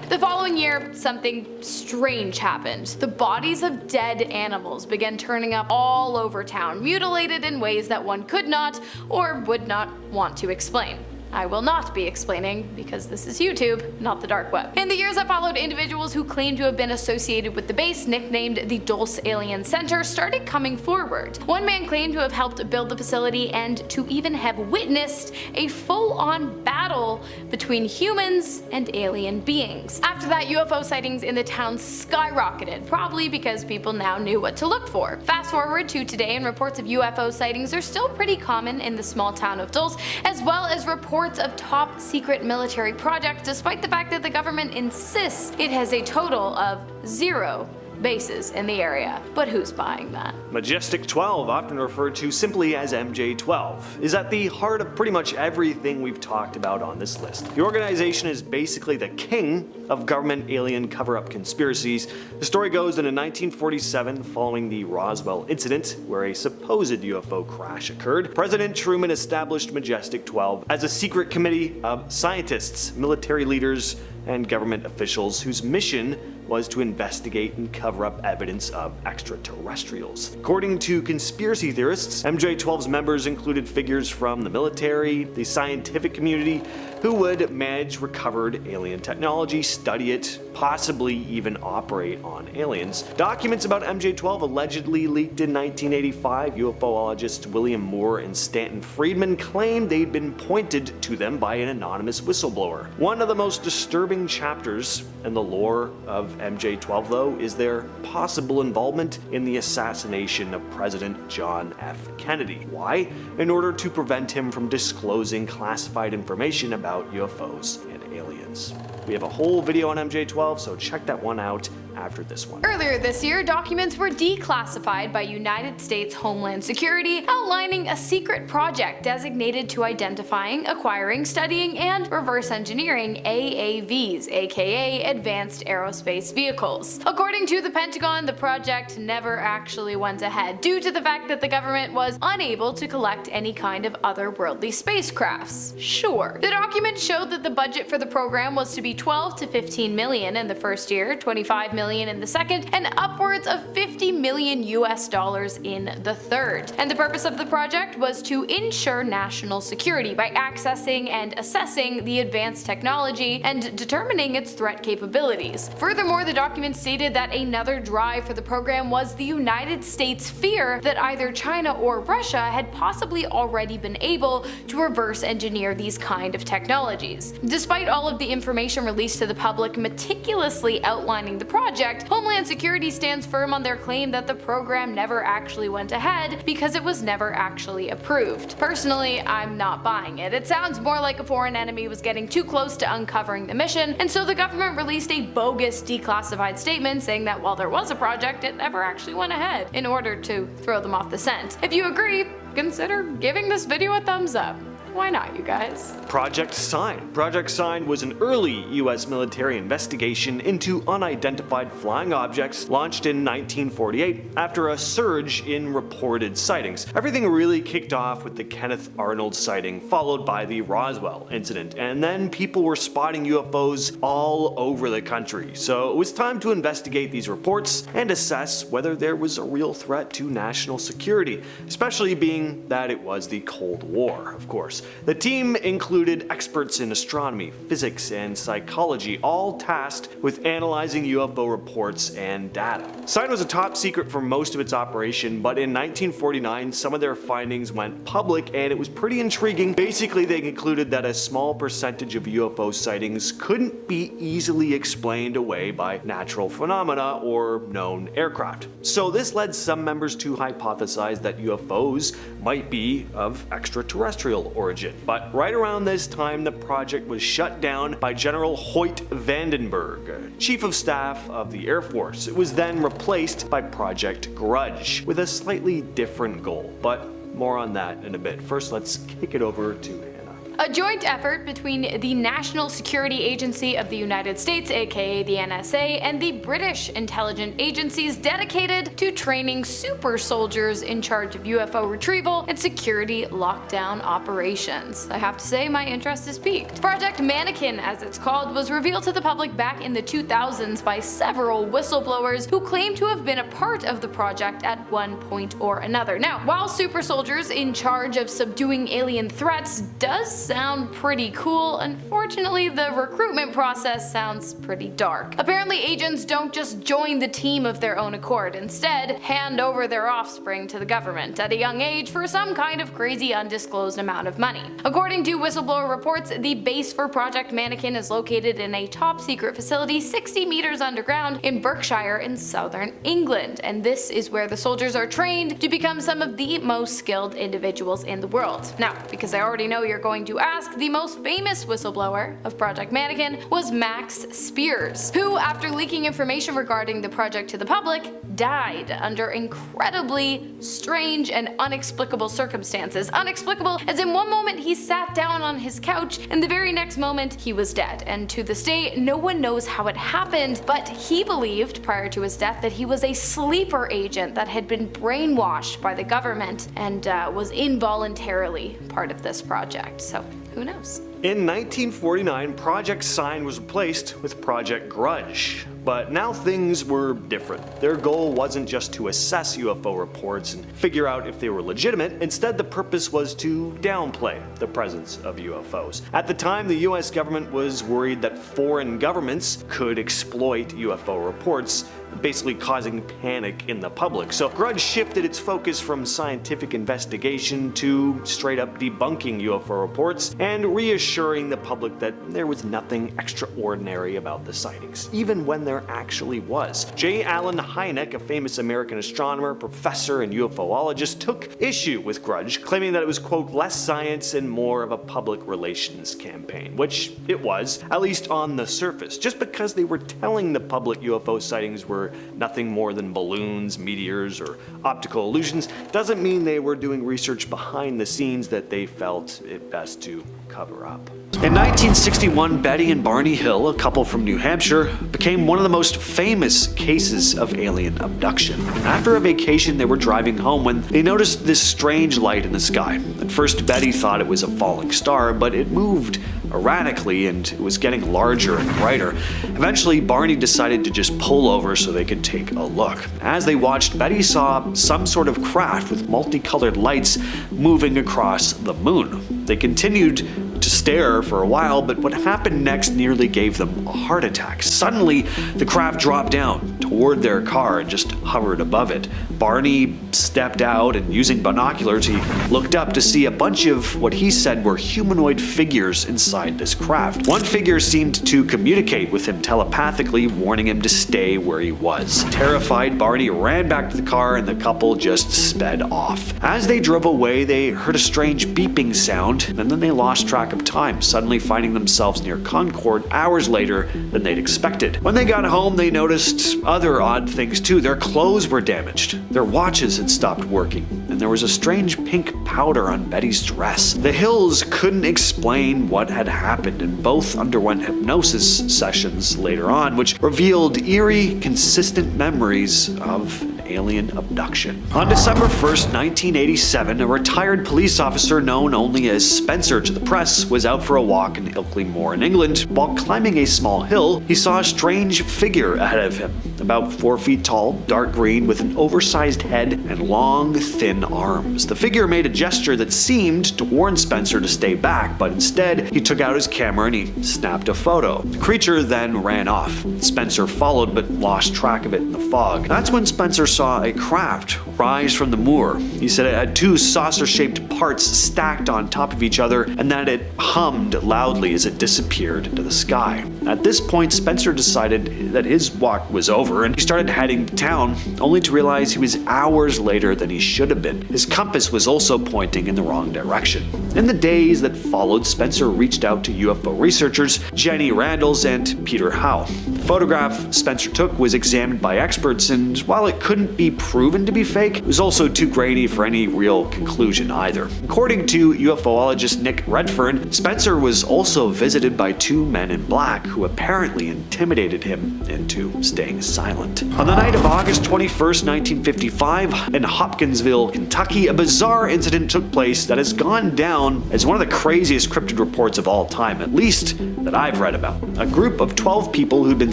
The following year, something strange happened. The bodies of dead animals began turning up all over town, mutilated in ways that one could not or would not want to explain. I will not be explaining because this is YouTube, not the dark web. In the years that followed, individuals who claimed to have been associated with the base, nicknamed the Dulce Alien Center, started coming forward. One man claimed to have helped build the facility and to even have witnessed a full-on battle between humans and alien beings. After that, UFO sightings in the town skyrocketed, probably because people now knew what to look for. Fast forward to today, and reports of UFO sightings are still pretty common in the small town of Dulce, as well as reports of top secret military projects, despite the fact that the government insists it has a total of 0 bases in the area. But who's buying that? Majestic 12, often referred to simply as MJ-12, is at the heart of pretty much everything we've talked about on this list. The organization is basically the king of government alien cover-up conspiracies. The story goes that in 1947, following the Roswell incident, where a supposed UFO crash occurred, President Truman established Majestic 12 as a secret committee of scientists, military leaders, and government officials whose mission was to investigate and cover up evidence of extraterrestrials. According to conspiracy theorists, MJ-12's members included figures from the military, the scientific community, who would manage recovered alien technology, study it, possibly even operate on aliens. Documents about MJ-12 allegedly leaked in 1985. UFOologists William Moore and Stanton Friedman claimed they'd been pointed to them by an anonymous whistleblower. One of the most disturbing chapters in the lore of MJ-12, though, is their possible involvement in the assassination of President John F. Kennedy. Why? In order to prevent him from disclosing classified information about UFOs and aliens. We have a whole video on MJ-12, so check that one out after this one. Earlier this year, documents were declassified by United States Homeland Security outlining a secret project designated to identifying, acquiring, studying, and reverse engineering AAVs, aka Advanced Aerospace Vehicles. According to the Pentagon, the project never actually went ahead due to the fact that the government was unable to collect any kind of otherworldly spacecrafts. Sure. The document showed that the budget for the program was to be 12 to 15 million in the first year, 25 million in the second, and upwards of 50 million US dollars in the third. And the purpose of the project was to ensure national security by accessing and assessing the advanced technology and determining its threat capabilities. Furthermore, the document stated that another drive for the program was the United States' fear that either China or Russia had possibly already been able to reverse engineer these kind of technologies. Despite all of the information released to the public meticulously outlining the project, Homeland Security stands firm on their claim that the program never actually went ahead because it was never actually approved. Personally, I'm not buying it. It sounds more like a foreign enemy was getting too close to uncovering the mission, and so the government released a bogus declassified statement saying that while there was a project, it never actually went ahead, in order to throw them off the scent. If you agree, consider giving this video a thumbs up. Why not, you guys? Project Sign. Project Sign was an early US military investigation into unidentified flying objects launched in 1948 after a surge in reported sightings. Everything really kicked off with the Kenneth Arnold sighting, followed by the Roswell incident, and then people were spotting UFOs all over the country. So it was time to investigate these reports and assess whether there was a real threat to national security, especially being that it was the Cold War, of course. The team included experts in astronomy, physics, and psychology, all tasked with analyzing UFO reports and data. Sign was a top secret for most of its operation, but in 1949 some of their findings went public and it was pretty intriguing. Basically, they concluded that a small percentage of UFO sightings couldn't be easily explained away by natural phenomena or known aircraft. So this led some members to hypothesize that UFOs might be of extraterrestrial origin. But right around this time, the project was shut down by General Hoyt Vandenberg, Chief of Staff of the Air Force. It was then replaced by Project Grudge, with a slightly different goal, but more on that in a bit. First, let's kick it over to a joint effort between the National Security Agency of the United States, aka the NSA, and the British intelligence agencies dedicated to training super soldiers in charge of UFO retrieval and security lockdown operations. I have to say, my interest is piqued. Project Mannequin, as it's called, was revealed to the public back in the 2000s by several whistleblowers who claim to have been a part of the project at one point or another. Now, while super soldiers in charge of subduing alien threats does sound pretty cool, unfortunately the recruitment process sounds pretty dark. Apparently agents don't just join the team of their own accord, instead hand over their offspring to the government at a young age for some kind of crazy undisclosed amount of money. According to whistleblower reports, the base for Project Mannequin is located in a top secret facility 60 meters underground in Berkshire in southern England, and this is where the soldiers are trained to become some of the most skilled individuals in the world. Now, because I already know you're going to you ask, the most famous whistleblower of Project Mannequin was Max Spears, who, after leaking information regarding the project to the public, died under incredibly strange and unexplicable circumstances. Unexplicable as in one moment he sat down on his couch and the very next moment he was dead. And to this day, no one knows how it happened, but he believed prior to his death that he was a sleeper agent that had been brainwashed by the government and was involuntarily part of this project. So who knows? In 1949, Project Sign was replaced with Project Grudge. But now things were different. Their goal wasn't just to assess UFO reports and figure out if they were legitimate. Instead, the purpose was to downplay the presence of UFOs. At the time, the US government was worried that foreign governments could exploit UFO reports, basically causing panic in the public. So Grudge shifted its focus from scientific investigation to straight up debunking UFO reports and reassuring the public that there was nothing extraordinary about the sightings, even when there actually was. J. Allen Hynek, a famous American astronomer, professor, and UFOologist, took issue with Grudge, claiming that it was, quote, less science and more of a public relations campaign, which it was, at least on the surface. Just because they were telling the public UFO sightings were nothing more than balloons, meteors, or optical illusions doesn't mean they were doing research behind the scenes that they felt it best to cover up. In 1961, Betty and Barney Hill, a couple from New Hampshire, became one of the most famous cases of alien abduction. After a vacation, they were driving home when they noticed this strange light in the sky. At first, Betty thought it was a falling star, but it moved erratically and it was getting larger and brighter. Eventually, Barney decided to just pull over so they could take a look. As they watched, Betty saw some sort of craft with multicolored lights moving across the moon. They continued to stare for a while, but what happened next nearly gave them a heart attack. Suddenly, the craft dropped down toward their car and just hovered above it. Barney stepped out and, using binoculars, he looked up to see a bunch of what he said were humanoid figures inside this craft. One figure seemed to communicate with him telepathically, warning him to stay where he was. Terrified, Barney ran back to the car and the couple just sped off. As they drove away, they heard a strange beeping sound, and then they lost track of time, suddenly finding themselves near Concord hours later than they'd expected. When they got home, they noticed other odd things too. Their clothes were damaged, their watches had stopped working, and there was a strange pink powder on Betty's dress. The Hills couldn't explain what had happened, and both underwent hypnosis sessions later on, which revealed eerie, consistent memories of an alien abduction. On December 1st, 1987, a retired police officer known only as Spencer to the press was out for a walk in Ilkley Moor in England. While climbing a small hill, he saw a strange figure ahead of him, about 4 feet tall, dark green, with an oversized head and long, thin arms. The figure made a gesture that seemed to warn Spencer to stay back, but instead he took out his camera and he snapped a photo. The creature then ran off. Spencer followed but lost track of it in the fog. That's when Spencer saw a craft rise from the moor. He said it had 2 saucer-shaped parts stacked on top of each other and that it hummed loudly as it disappeared into the sky. At this point, Spencer decided that his walk was over and he started heading to town, only to realize he was hours later than he should have been. His compass was also pointing in the wrong direction. In the days that followed, Spencer reached out to UFO researchers Jenny Randalls and Peter Howe. The photograph Spencer took was examined by experts, and while it couldn't be proven to be fake, it was also too grainy for any real conclusion either. According to UFOologist Nick Redfern, Spencer was also visited by 2 men in black who apparently intimidated him into staying silent. On the night of August 21st, 1955, in Hopkinsville, Kentucky, a bizarre incident took place that has gone down as one of the craziest cryptid reports of all time, at least that I've read about. A group of 12 people who'd been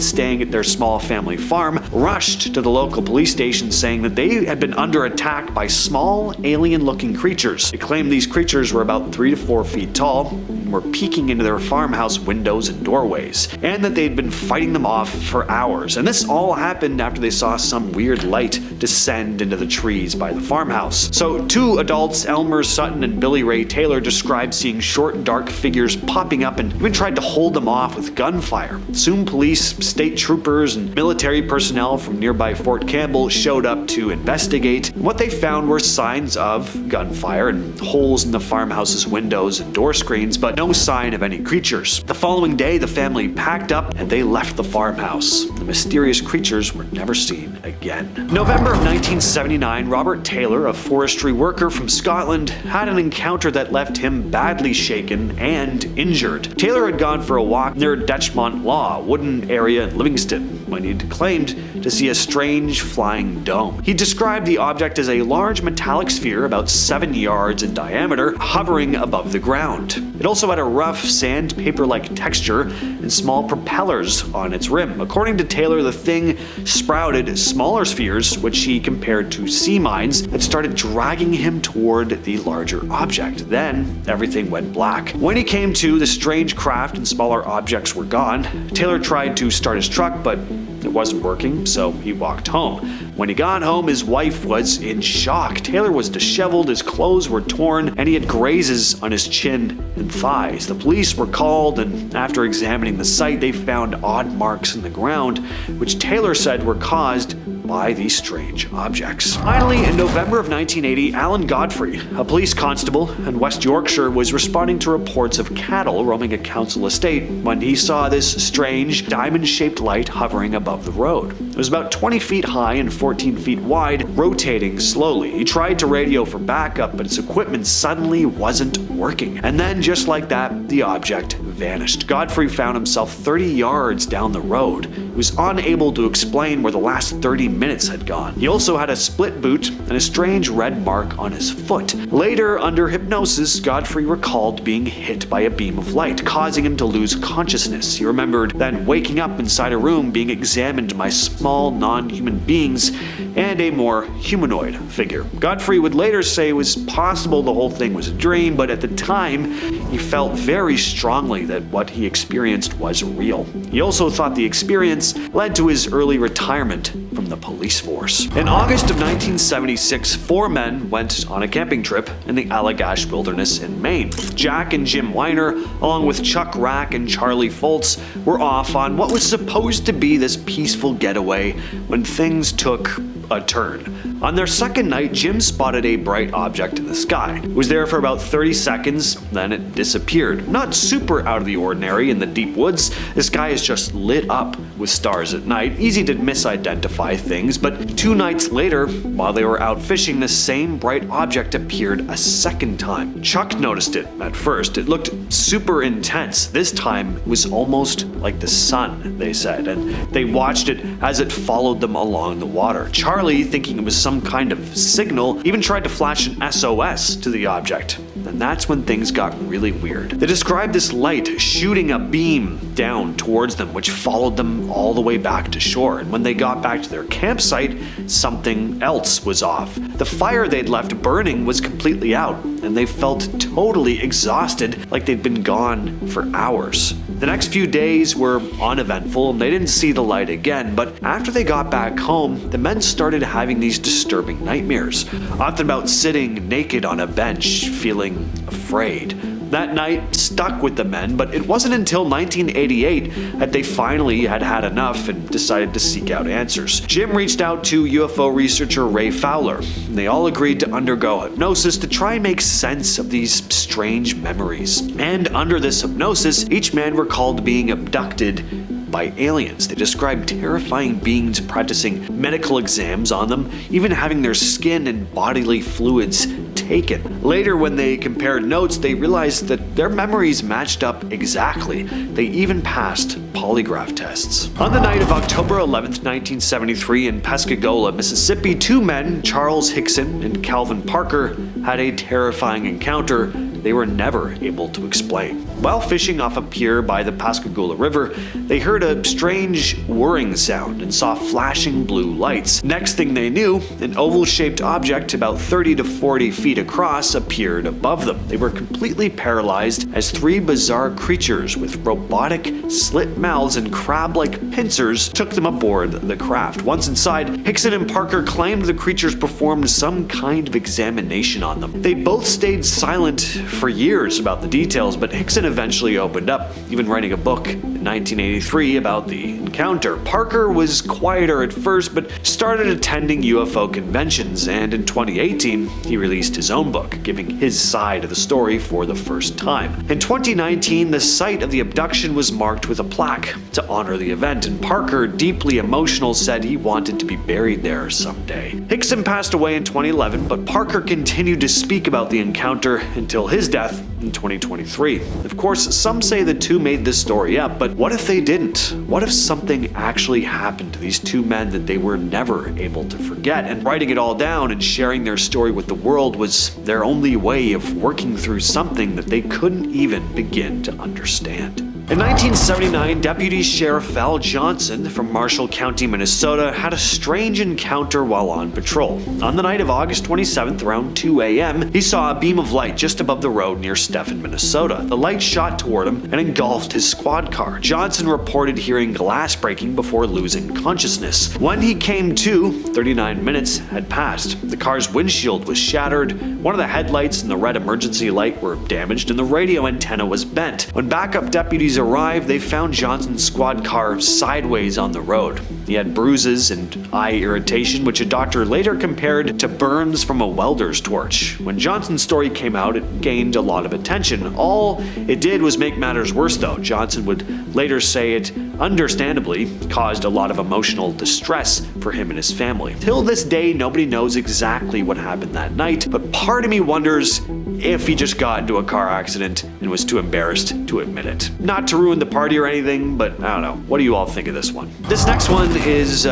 staying at their small family farm rushed to the local police station saying that they had been under attack by small, alien-looking creatures. They claimed these creatures were about 3 to 4 feet tall and were peeking into their farmhouse windows and doorways, and that they'd been fighting them off for hours. And this all happened after they saw some weird light descend into the trees by the farmhouse. So 2 adults, Elmer Sutton and Billy Ray Taylor, described seeing short, dark figures popping up and even tried to hold them off with gunfire. Soon police state troopers and military personnel from nearby Fort Campbell showed up to investigate. What they found were signs of gunfire and holes in the farmhouse's windows and door screens, but no sign of any creatures. The following day, the family packed up and they left the farmhouse. The mysterious creatures were never seen again. November of 1979, Robert Taylor, a forestry worker from Scotland, had an encounter that left him badly shaken and injured. Taylor had gone for a walk near Dutchmont Law, a wooden area in Livingston, when he'd claimed to see a strange flying dome. He described the object as a large metallic sphere about 7 yards in diameter, hovering above the ground. It also had a rough sandpaper-like texture and small propellers on its rim. According to Taylor, the thing sprouted smaller spheres, which he compared to sea mines, that started dragging him toward the larger object. Then everything went black. When he came to, the strange craft and smaller objects were gone. Taylor tried to start his truck, but it wasn't working, so he walked home. When he got home, his wife was in shock. Taylor was disheveled, his clothes were torn, and he had grazes on his chin and thighs. The police were called, and after examining the site, they found odd marks in the ground, which Taylor said were caused by these strange objects. Finally, in November of 1980, Alan Godfrey, a police constable in West Yorkshire, was responding to reports of cattle roaming a council estate when he saw this strange diamond-shaped light hovering above the road. It was about 20 feet high and 14 feet wide, rotating slowly. He tried to radio for backup, but his equipment suddenly wasn't working. And then, just like that, the object vanished. Godfrey found himself 30 yards down the road. He was unable to explain where the last 30 minutes had gone. He also had a split boot and a strange red mark on his foot. Later, under hypnosis, Godfrey recalled being hit by a beam of light, causing him to lose consciousness. He remembered then waking up inside a room being examined by small, non-human beings and a more humanoid figure. Godfrey would later say it was possible the whole thing was a dream, but at the time, he felt very strongly that what he experienced was real. He also thought the experience led to his early retirement from the police force. In August of 1976, 4 men went on a camping trip in the Allagash Wilderness in Maine. Jack and Jim Weiner, along with Chuck Rack and Charlie Foltz, were off on what was supposed to be this peaceful getaway when things took a turn. On their second night, Jim spotted a bright object in the sky. It was there for about 30 seconds, then it disappeared. Not super out of the ordinary in the deep woods, the sky is just lit up with stars at night. Easy to misidentify things, but 2 nights later, while they were out fishing, the same bright object appeared a second time. Chuck noticed it at first. It looked super intense. This time, it was almost like the sun, they said, and they watched it as it followed them along the water. Charlie, thinking it was some kind of signal, even tried to flash an SOS to the object. And that's when things got really weird. They described this light shooting a beam down towards them, which followed them all the way back to shore. And when they got back to their campsite, something else was off. The fire they'd left burning was completely out, and they felt totally exhausted, like they'd been gone for hours. The next few days were uneventful, and they didn't see the light again, but after they got back home, the men started having these disturbing nightmares, often about sitting naked on a bench, feeling afraid. That night stuck with the men, but it wasn't until 1988 that they finally had had enough and decided to seek out answers. Jim reached out to UFO researcher Ray Fowler, and they all agreed to undergo hypnosis to try and make sense of these strange memories. And under this hypnosis, each man recalled being abducted by aliens. They described terrifying beings practicing medical exams on them, even having their skin and bodily fluids taken. Later, when they compared notes, they realized that their memories matched up exactly. They even passed polygraph tests. On the night of October 11th, 1973, in Pascagoula, Mississippi, 2 men, Charles Hickson and Calvin Parker, had a terrifying encounter they were never able to explain. While fishing off a pier by the Pascagoula River, they heard a strange whirring sound and saw flashing blue lights. Next thing they knew, an oval-shaped object about 30 to 40 feet across appeared above them. They were completely paralyzed as 3 bizarre creatures with robotic slit mouths and crab-like pincers took them aboard the craft. Once inside, Hickson and Parker claimed the creatures performed some kind of examination on them. They both stayed silent for years about the details, but Hickson Johnson eventually opened up, even writing a book in 1983 about the encounter. Parker was quieter at first, but started attending UFO conventions, and in 2018, he released his own book, giving his side of the story for the first time. In 2019, the site of the abduction was marked with a plaque to honor the event, and Parker, deeply emotional, said he wanted to be buried there someday. Hickson passed away in 2011, but Parker continued to speak about the encounter until his death in 2023. Of course, some say the two made this story up, but what if they didn't? What if something actually happened to these two men that they were never able to forget? And writing it all down and sharing their story with the world was their only way of working through something that they couldn't even begin to understand. In 1979, Deputy Sheriff Val Johnson from Marshall County, Minnesota, had a strange encounter while on patrol. On the night of August 27th, around 2 a.m., he saw a beam of light just above the road near Stephen, Minnesota. The light shot toward him and engulfed his squad car. Johnson reported hearing glass breaking before losing consciousness. When he came to, 39 minutes had passed. The car's windshield was shattered, one of the headlights and the red emergency light were damaged, and the radio antenna was bent. When backup deputies arrived, they found Johnson's squad car sideways on the road. He had bruises and eye irritation, which a doctor later compared to burns from a welder's torch. When Johnson's story came out, it gained a lot of attention. All it did was make matters worse, though. Johnson would later say it, understandably, caused a lot of emotional distress for him and his family. Till this day, nobody knows exactly what happened that night, but part of me wonders if he just got into a car accident and was too embarrassed to admit it. Not to ruin the party or anything, but I don't know. What do you all think of this one? This next one is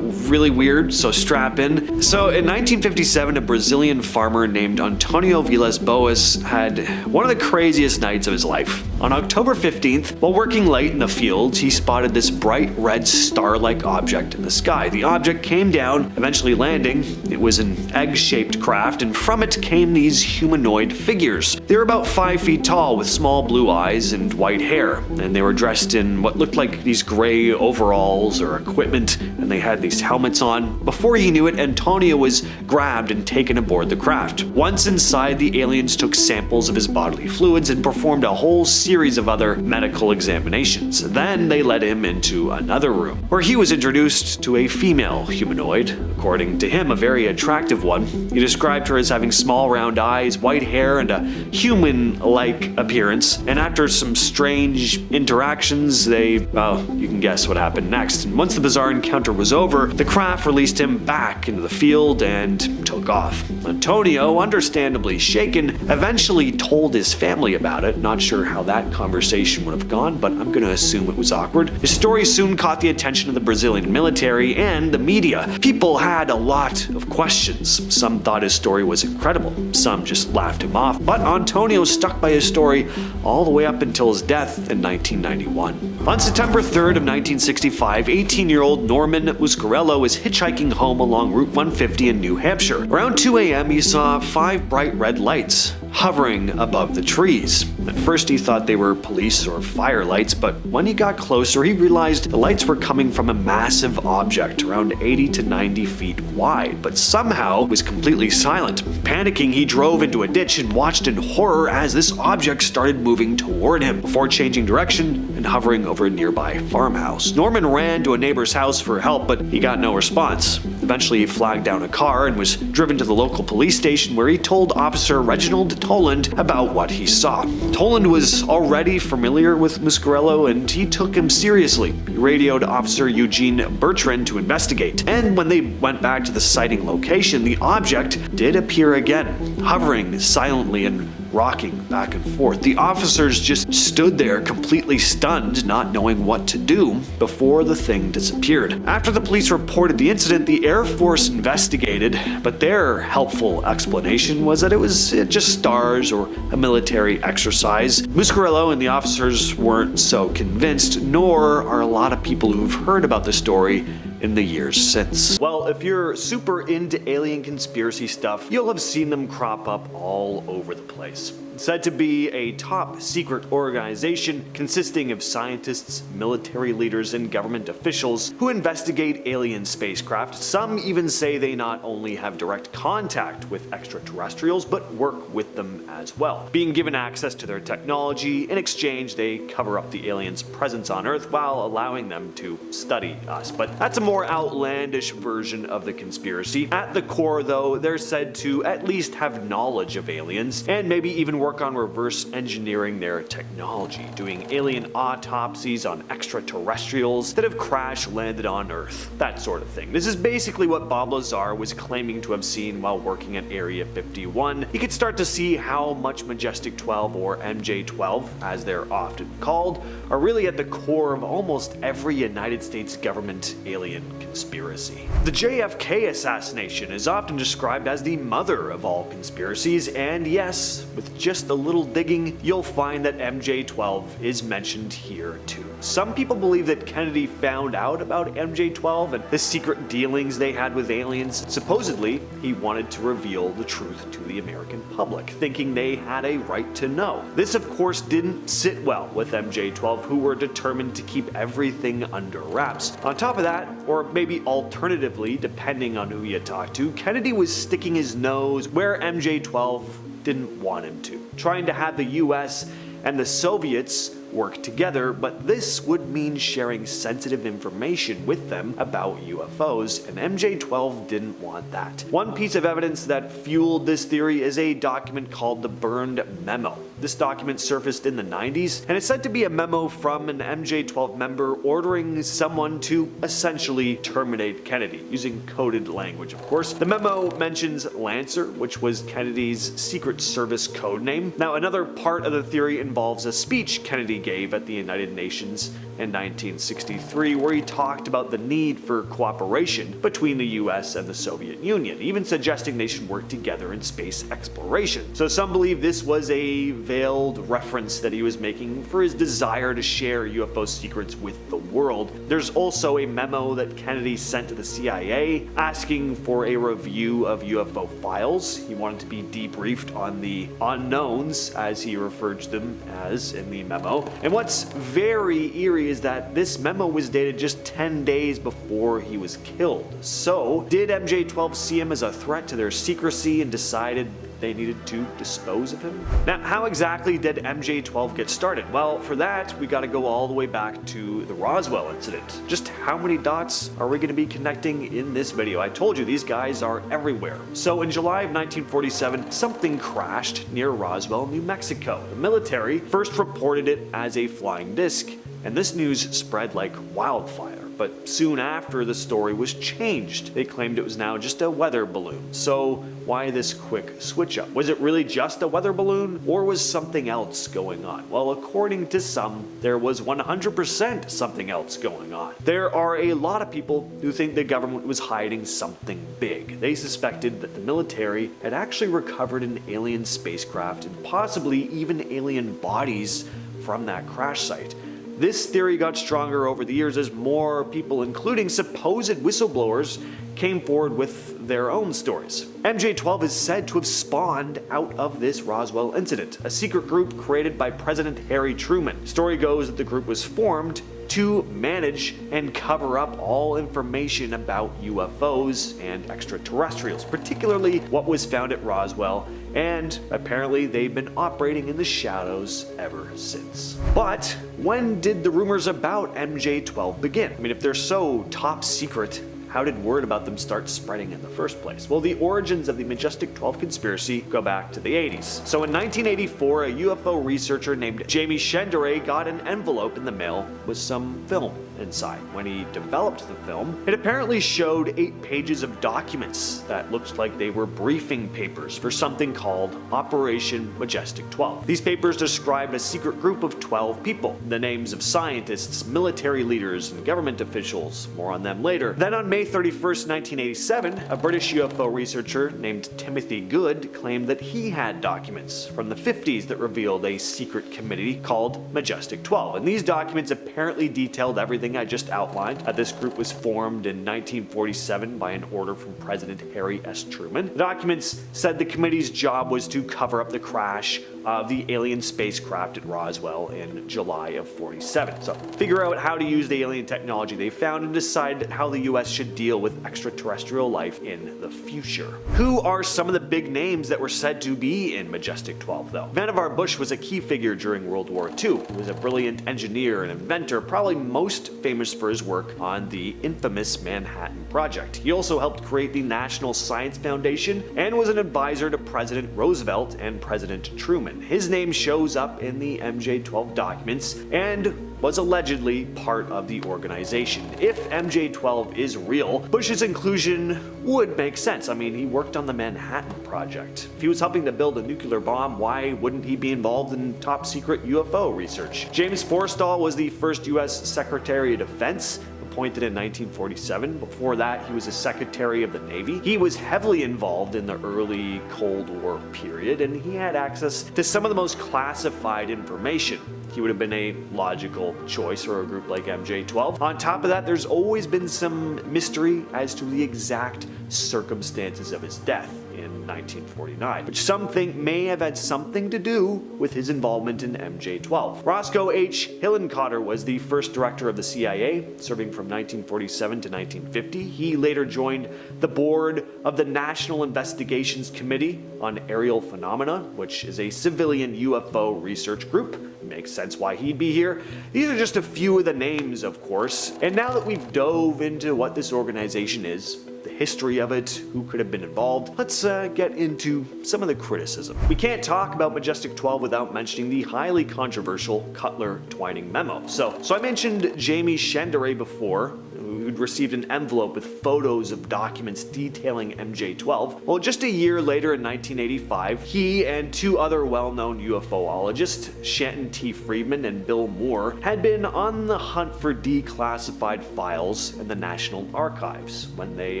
really weird, so strap in. So in 1957, a Brazilian farmer named Antonio Vilas Boas had one of the craziest nights of his life. On October 15th, while working late in the fields, he spotted this bright red star-like object in the sky. The object came down, eventually landing. It was an egg-shaped craft, and from it came these humanoid figures. They were about 5 feet tall with small blue eyes and white hair, and they were dressed in what looked like these gray overalls or equipment, and they had these helmets on. Before he knew it, Antonio was grabbed and taken aboard the craft. Once inside, the aliens took samples of his bodily fluids and performed a whole series of other medical examinations. Then they led him into another room, where he was introduced to a female humanoid, according to him, a very attractive one. He described her as having small round eyes, white hair, and a human-like appearance. And after some strange interactions, you can guess what happened next. And once the bizarre encounter was over, the craft released him back into the field and took off. Antonio, understandably shaken, eventually told his family about it. Not sure how that conversation would have gone, but I'm gonna assume it was awkward. His story soon caught the attention of the Brazilian military and the media. People had a lot of questions. Some thought his story was incredible. Some just laughed him off. But Antonio stuck by his story all the way up until his death in 1991. On September 3rd of 1965, 18-year-old Norman Muscarello was hitchhiking home along Route 150 in New Hampshire. Around 2 a.m., he saw 5 bright red lights hovering above the trees. At first he thought they were police or fire lights, but when he got closer, he realized the lights were coming from a massive object around 80 to 90 feet wide, but somehow was completely silent. Panicking, he drove into a ditch and watched in horror as this object started moving toward him before changing direction and hovering over a nearby farmhouse. Norman ran to a neighbor's house for help, but he got no response. Eventually, he flagged down a car and was driven to the local police station, where he told Officer Reginald Toland about what he saw. Toland was already familiar with Muscarello, and he took him seriously. He radioed Officer Eugene Bertrand to investigate, and when they went back to the sighting location, the object did appear again, hovering silently and rocking back and forth. The officers just stood there completely stunned, not knowing what to do, before the thing disappeared. After the police reported the incident, the Air Force investigated, but their helpful explanation was that it was just stars or a military exercise. Muscarello and the officers weren't so convinced, nor are a lot of people who've heard about the story in the years since. Well, if you're super into alien conspiracy stuff, you'll have seen them crop up all over the place. said to be a top secret organization consisting of scientists, military leaders, and government officials who investigate alien spacecraft. Some even say they not only have direct contact with extraterrestrials, but work with them as well. Being given access to their technology, in exchange they cover up the aliens' presence on Earth while allowing them to study us. But that's a more outlandish version of the conspiracy. At the core though, they're said to at least have knowledge of aliens, and maybe even work on reverse engineering their technology, doing alien autopsies on extraterrestrials that have crash landed on Earth, that sort of thing. This is basically what Bob Lazar was claiming to have seen while working at Area 51. He could start to see how much Majestic 12, or MJ-12 as they're often called, are really at the core of almost every United States government alien conspiracy. The JFK assassination is often described as the mother of all conspiracies, and yes, with just a little digging, you'll find that MJ-12 is mentioned here too. Some people believe that Kennedy found out about MJ-12 and the secret dealings they had with aliens. Supposedly, he wanted to reveal the truth to the American public, thinking they had a right to know. This of course didn't sit well with MJ-12, who were determined to keep everything under wraps. On top of that, or maybe alternatively, depending on who you talk to, Kennedy was sticking his nose where MJ-12 didn't want him to, trying to have the US and the Soviets work together, but this would mean sharing sensitive information with them about UFOs, and MJ-12 didn't want that. One piece of evidence that fueled this theory is a document called the Burned Memo. This document surfaced in the 90s, and it's said to be a memo from an MJ-12 member ordering someone to essentially terminate Kennedy, using coded language of course. The memo mentions Lancer, which was Kennedy's Secret Service code name. Now another part of the theory involves a speech Kennedy gave at the United Nations in 1963, where he talked about the need for cooperation between the US and the Soviet Union, even suggesting they should work together in space exploration. So some believe this was a veiled reference that he was making for his desire to share UFO secrets with the world. There's also a memo that Kennedy sent to the CIA asking for a review of UFO files. He wanted to be debriefed on the unknowns, as he referred to them as in the memo. And what's very eerie is that this memo was dated just 10 days before he was killed. So, did MJ-12 see him as a threat to their secrecy and decided they needed to dispose of him? Now, how exactly did MJ-12 get started? Well, for that, we gotta go all the way back to the Roswell incident. Just how many dots are we gonna be connecting in this video? I told you, these guys are everywhere. So in July of 1947, something crashed near Roswell, New Mexico. The military first reported it as a flying disc, and this news spread like wildfire. But soon after, the story was changed. They claimed it was now just a weather balloon. So why this quick switch up? Was it really just a weather balloon, or was something else going on? Well, according to some, there was 100% something else going on. There are a lot of people who think the government was hiding something big. They suspected that the military had actually recovered an alien spacecraft and possibly even alien bodies from that crash site. This theory got stronger over the years as more people, including supposed whistleblowers, came forward with their own stories. MJ-12 is said to have spawned out of this Roswell incident, a secret group created by President Harry Truman. Story goes that the group was formed to manage and cover up all information about UFOs and extraterrestrials, particularly what was found at Roswell, and apparently they've been operating in the shadows ever since. But when did the rumors about MJ-12 begin? I mean, if they're so top secret, how did word about them start spreading in the first place? Well, the origins of the Majestic 12 conspiracy go back to the 80s. So in 1984, a UFO researcher named Jamie Shendere got an envelope in the mail with some film inside. When he developed the film, it apparently showed 8 pages of documents that looked like they were briefing papers for something called Operation Majestic 12. These papers described a secret group of 12 people, the names of scientists, military leaders, and government officials. More on them later. Then on May 31st, 1987, a British UFO researcher named Timothy Good claimed that he had documents from the 50s that revealed a secret committee called Majestic 12. And these documents apparently detailed everything I just outlined. This group was formed in 1947 by an order from President Harry S. Truman. The documents said the committee's job was to cover up the crash of the alien spacecraft at Roswell in July of 47. So figure out how to use the alien technology they found and decide how the US should deal with extraterrestrial life in the future. Who are some of the big names that were said to be in Majestic 12 though? Vannevar Bush was a key figure during World War II. He was a brilliant engineer and inventor, probably most famous for his work on the infamous Manhattan Project. He also helped create the National Science Foundation and was an advisor to President Roosevelt and President Truman. His name shows up in the MJ-12 documents and was allegedly part of the organization. If MJ-12 is real, Bush's inclusion would make sense. I mean, he worked on the Manhattan Project. If he was helping to build a nuclear bomb, why wouldn't he be involved in top secret UFO research? James Forrestal was the first US Secretary of Defense, appointed in 1947. Before that, he was a Secretary of the Navy. He was heavily involved in the early Cold War period, and he had access to some of the most classified information. He would have been a logical choice for a group like MJ-12. On top of that, there's always been some mystery as to the exact circumstances of his death in 1949, which some think may have had something to do with his involvement in MJ-12. Roscoe H. Hillenkotter was the first director of the CIA, serving from 1947 to 1950. He later joined the board of the National Investigations Committee on Aerial Phenomena, which is a civilian UFO research group. Makes sense why he'd be here. These are just a few of the names, of course. And now that we've dove into what this organization is, the history of it, who could have been involved, let's get into some of the criticism. We can't talk about Majestic 12 without mentioning the highly controversial Cutler-Twining memo. So I mentioned Jamie Chandere before, who'd received an envelope with photos of documents detailing MJ-12. Well, just a year later in 1985, he and two other well-known UFOologists, Shanton T. Friedman and Bill Moore, had been on the hunt for declassified files in the National Archives when they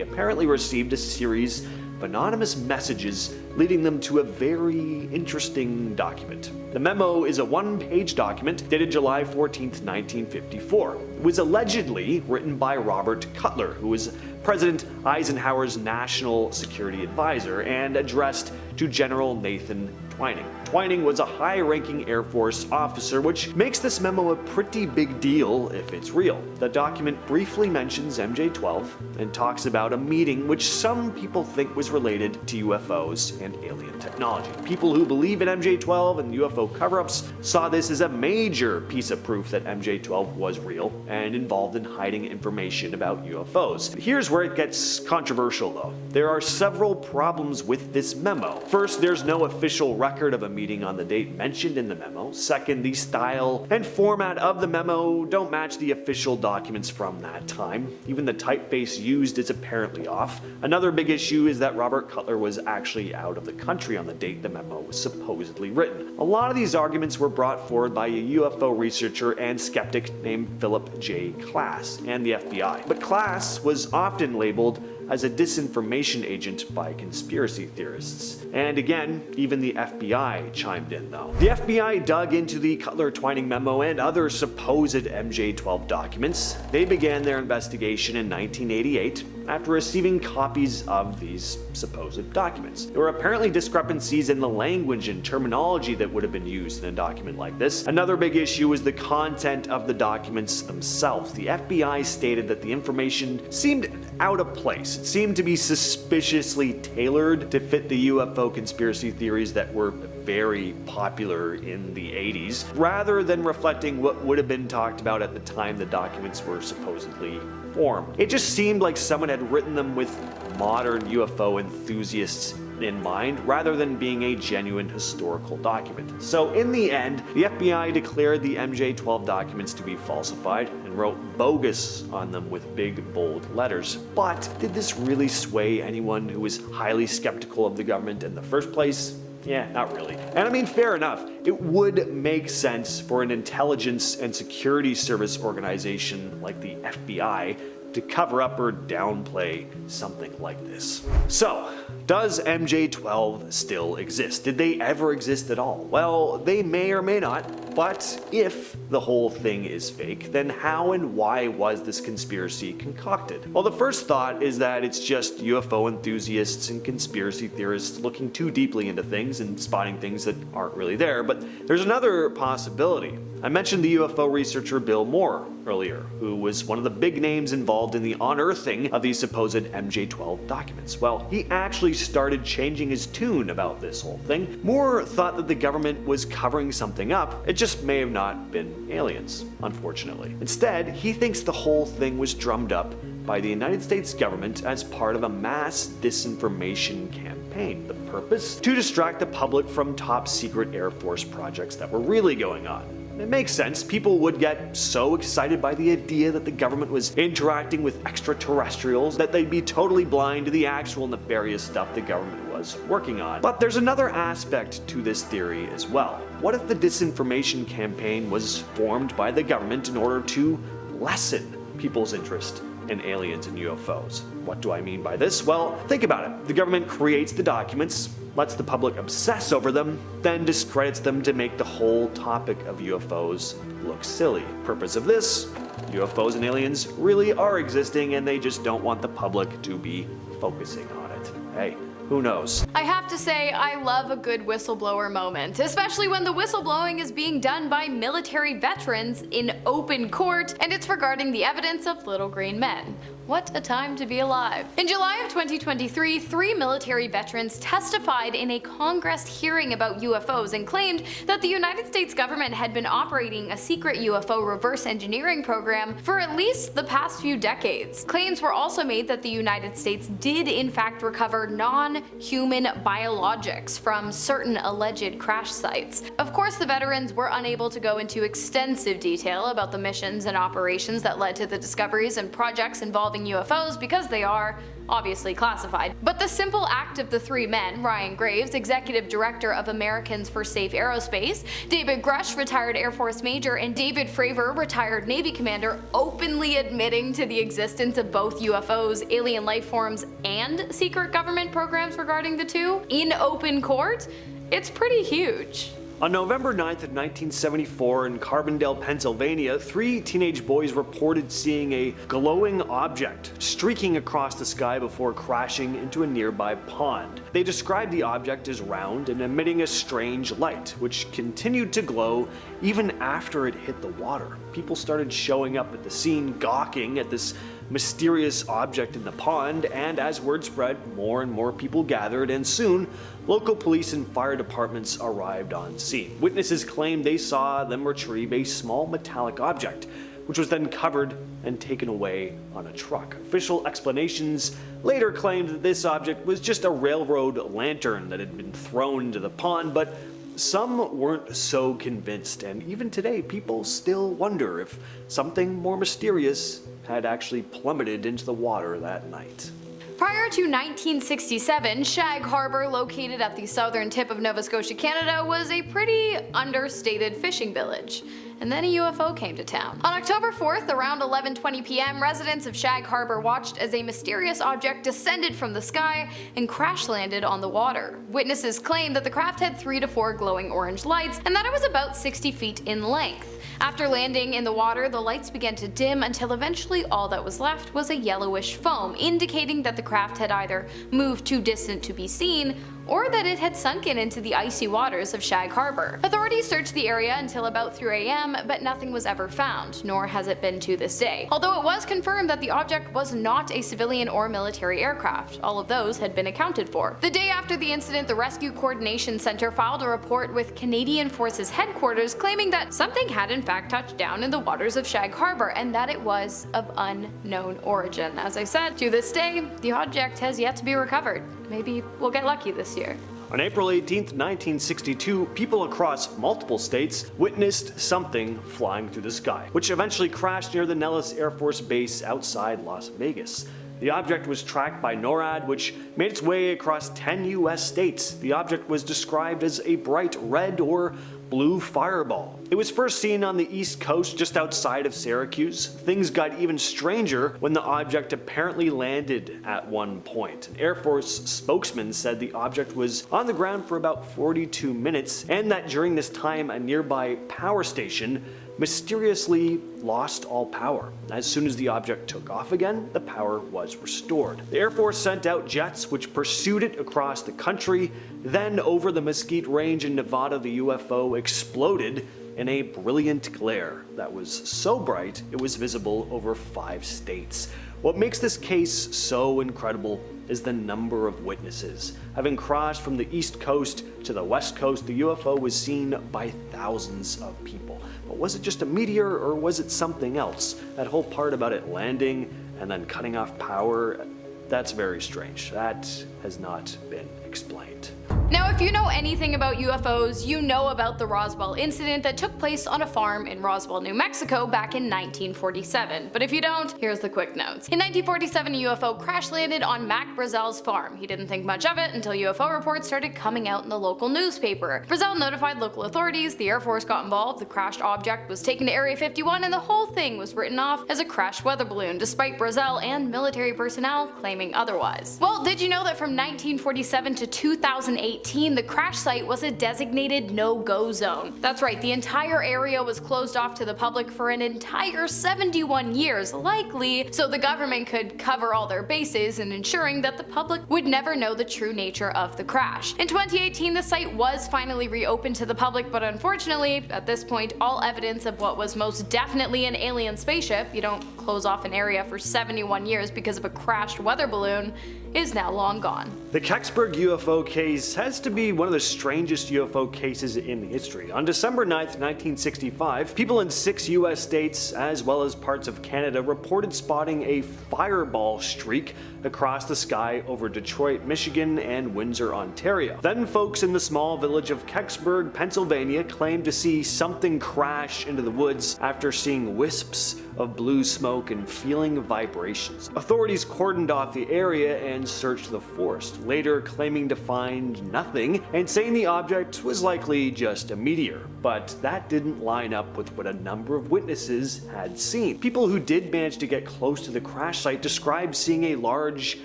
apparently received a series of anonymous messages leading them to a very interesting document. The memo is a one-page document dated July 14, 1954. It was allegedly written by Robert Cutler, who was President Eisenhower's national security advisor, and addressed to General Nathan Twining. Twining was a high-ranking Air Force officer, which makes this memo a pretty big deal if it's real. The document briefly mentions MJ-12 and talks about a meeting which some people think was related to UFOs and alien technology. People who believe in MJ-12 and UFO cover-ups saw this as a major piece of proof that MJ-12 was real and involved in hiding information about UFOs. Here's where it gets controversial though. There are several problems with this memo. First, there's no official record of a meeting on the date mentioned in the memo. Second, the style and format of the memo don't match the official documents from that time. Even the typeface used is apparently off. Another big issue is that Robert Cutler was actually out of the country on the date the memo was supposedly written. A lot of these arguments were brought forward by a UFO researcher and skeptic named Philip J. Klass and the FBI. But Klass was often labeled as a disinformation agent by conspiracy theorists. And again, even the FBI chimed in though. The FBI dug into the Cutler-Twining memo and other supposed MJ-12 documents. They began their investigation in 1988 after receiving copies of these supposed documents. There were apparently discrepancies in the language and terminology that would have been used in a document like this. Another big issue was the content of the documents themselves. The FBI stated that the information seemed out of place. It seemed to be suspiciously tailored to fit the UFO conspiracy theories that were very popular in the 80s, rather than reflecting what would have been talked about at the time the documents were supposedly formed. It just seemed like someone had written them with modern UFO enthusiasts in mind, rather than being a genuine historical document. So in the end, the FBI declared the MJ-12 documents to be falsified and wrote bogus on them with big bold letters. But did this really sway anyone who was highly skeptical of the government in the first place? Yeah, not really. And I mean, fair enough. It would make sense for an intelligence and security service organization like the FBI to cover up or downplay something like this. So, does MJ12 still exist? Did they ever exist at all? Well, they may or may not, but if the whole thing is fake, then how and why was this conspiracy concocted? Well, the first thought is that it's just UFO enthusiasts and conspiracy theorists looking too deeply into things and spotting things that aren't really there, but there's another possibility. I mentioned the UFO researcher Bill Moore earlier, who was one of the big names involved in the unearthing of these supposed MJ12 documents. Well, he actually started changing his tune about this whole thing. Moore thought that the government was covering something up. It just may have not been aliens, unfortunately. Instead, he thinks the whole thing was drummed up by the United States government as part of a mass disinformation campaign. The purpose? To distract the public from top secret Air Force projects that were really going on. It makes sense. People would get so excited by the idea that the government was interacting with extraterrestrials that they'd be totally blind to the actual nefarious stuff the government was working on. But there's another aspect to this theory as well. What if the disinformation campaign was formed by the government in order to lessen people's interest in aliens and UFOs? What do I mean by this? Well, think about it. The government creates the documents, lets the public obsess over them, then discredits them to make the whole topic of UFOs look silly. Purpose of this? UFOs and aliens really are existing and they just don't want the public to be focusing on it. Hey, who knows? I have to say, I love a good whistleblower moment, especially when the whistleblowing is being done by military veterans in open court, and it's regarding the evidence of little green men. What a time to be alive. In July of 2023, 3 military veterans testified in a Congress hearing about UFOs and claimed that the United States government had been operating a secret UFO reverse engineering program for at least the past few decades. Claims were also made that the United States did in fact recover non-human biologics from certain alleged crash sites. Of course, the veterans were unable to go into extensive detail about the missions and operations that led to the discoveries and projects involving UFOs because they are obviously classified. But the simple act of the 3 men, Ryan Graves, Executive Director of Americans for Safe Aerospace, David Grush, retired Air Force Major, and David Fravor, retired Navy Commander, openly admitting to the existence of both UFOs, alien life forms, and secret government programs regarding the two in open court, it's pretty huge. On November 9th of 1974 in Carbondale, Pennsylvania, 3 teenage boys reported seeing a glowing object streaking across the sky before crashing into a nearby pond. They described the object as round and emitting a strange light, which continued to glow even after it hit the water. People started showing up at the scene, gawking at this mysterious object in the pond, and as word spread, more and more people gathered, and soon local police and fire departments arrived on scene. Witnesses claimed they saw them retrieve a small metallic object, which was then covered and taken away on a truck. Official explanations later claimed that this object was just a railroad lantern that had been thrown into the pond, but some weren't so convinced, and even today people still wonder if something more mysterious had actually plummeted into the water that night. Prior to 1967, Shag Harbor, located at the southern tip of Nova Scotia, Canada, was a pretty understated fishing village. And then a UFO came to town. On October 4th, around 11:20 p.m., residents of Shag Harbor watched as a mysterious object descended from the sky and crash landed on the water. Witnesses claimed that the craft had 3 to 4 glowing orange lights and that it was about 60 feet in length. After landing in the water, the lights began to dim until eventually all that was left was a yellowish foam, indicating that the craft had either moved too distant to be seen or that it had sunken into the icy waters of Shag Harbor. Authorities searched the area until about 3 a.m., but nothing was ever found, nor has it been to this day. Although it was confirmed that the object was not a civilian or military aircraft, all of those had been accounted for. The day after the incident, the Rescue Coordination Center filed a report with Canadian Forces headquarters claiming that something had in fact touched down in the waters of Shag Harbor and that it was of unknown origin. As I said, to this day, the object has yet to be recovered. Maybe we'll get lucky this year. On April 18, 1962, people across multiple states witnessed something flying through the sky, which eventually crashed near the Nellis Air Force Base outside Las Vegas. The object was tracked by NORAD, which made its way across 10 US states. The object was described as a bright red or blue fireball. It was first seen on the east coast just outside of Syracuse. Things got even stranger when the object apparently landed at one point. An Air Force spokesman said the object was on the ground for about 42 minutes and that during this time a nearby power station mysteriously lost all power. As soon as the object took off again, the power was restored. The Air Force sent out jets which pursued it across the country. Then over the Mesquite Range in Nevada, the UFO exploded in a brilliant glare that was so bright it was visible over 5 states. What makes this case so incredible is the number of witnesses. Having crossed from the east coast to the west coast, the UFO was seen by thousands of people. But was it just a meteor or was it something else? That whole part about it landing and then cutting off power, that's very strange. That has not been explained. Now, if you know anything about UFOs, you know about the Roswell incident that took place on a farm in Roswell, New Mexico back in 1947. But if you don't, here's the quick notes. In 1947, a UFO crash landed on Mac Brazel's farm. He didn't think much of it until UFO reports started coming out in the local newspaper. Brazel notified local authorities, the Air Force got involved, the crashed object was taken to Area 51, and the whole thing was written off as a crashed weather balloon, despite Brazel and military personnel claiming otherwise. Well, did you know that from 1947 to 2008, the crash site was a designated no-go zone? That's right, the entire area was closed off to the public for an entire 71 years, likely so the government could cover all their bases in ensuring that the public would never know the true nature of the crash. In 2018, the site was finally reopened to the public, but unfortunately, at this point, all evidence of what was most definitely an alien spaceship — you don't close off an area for 71 years because of a crashed weather balloon — is now long gone. The Kecksburg UFO case has to be one of the strangest UFO cases in history. On December 9th, 1965, people in 6 US states, as well as parts of Canada, reported spotting a fireball streak across the sky over Detroit, Michigan, and Windsor, Ontario. Then folks in the small village of Kecksburg, Pennsylvania, claimed to see something crash into the woods after seeing wisps of blue smoke and feeling vibrations. Authorities cordoned off the area and searched the forest, later claiming to find nothing and saying the object was likely just a meteor. But that didn't line up with what a number of witnesses had seen. People who did manage to get close to the crash site described seeing a large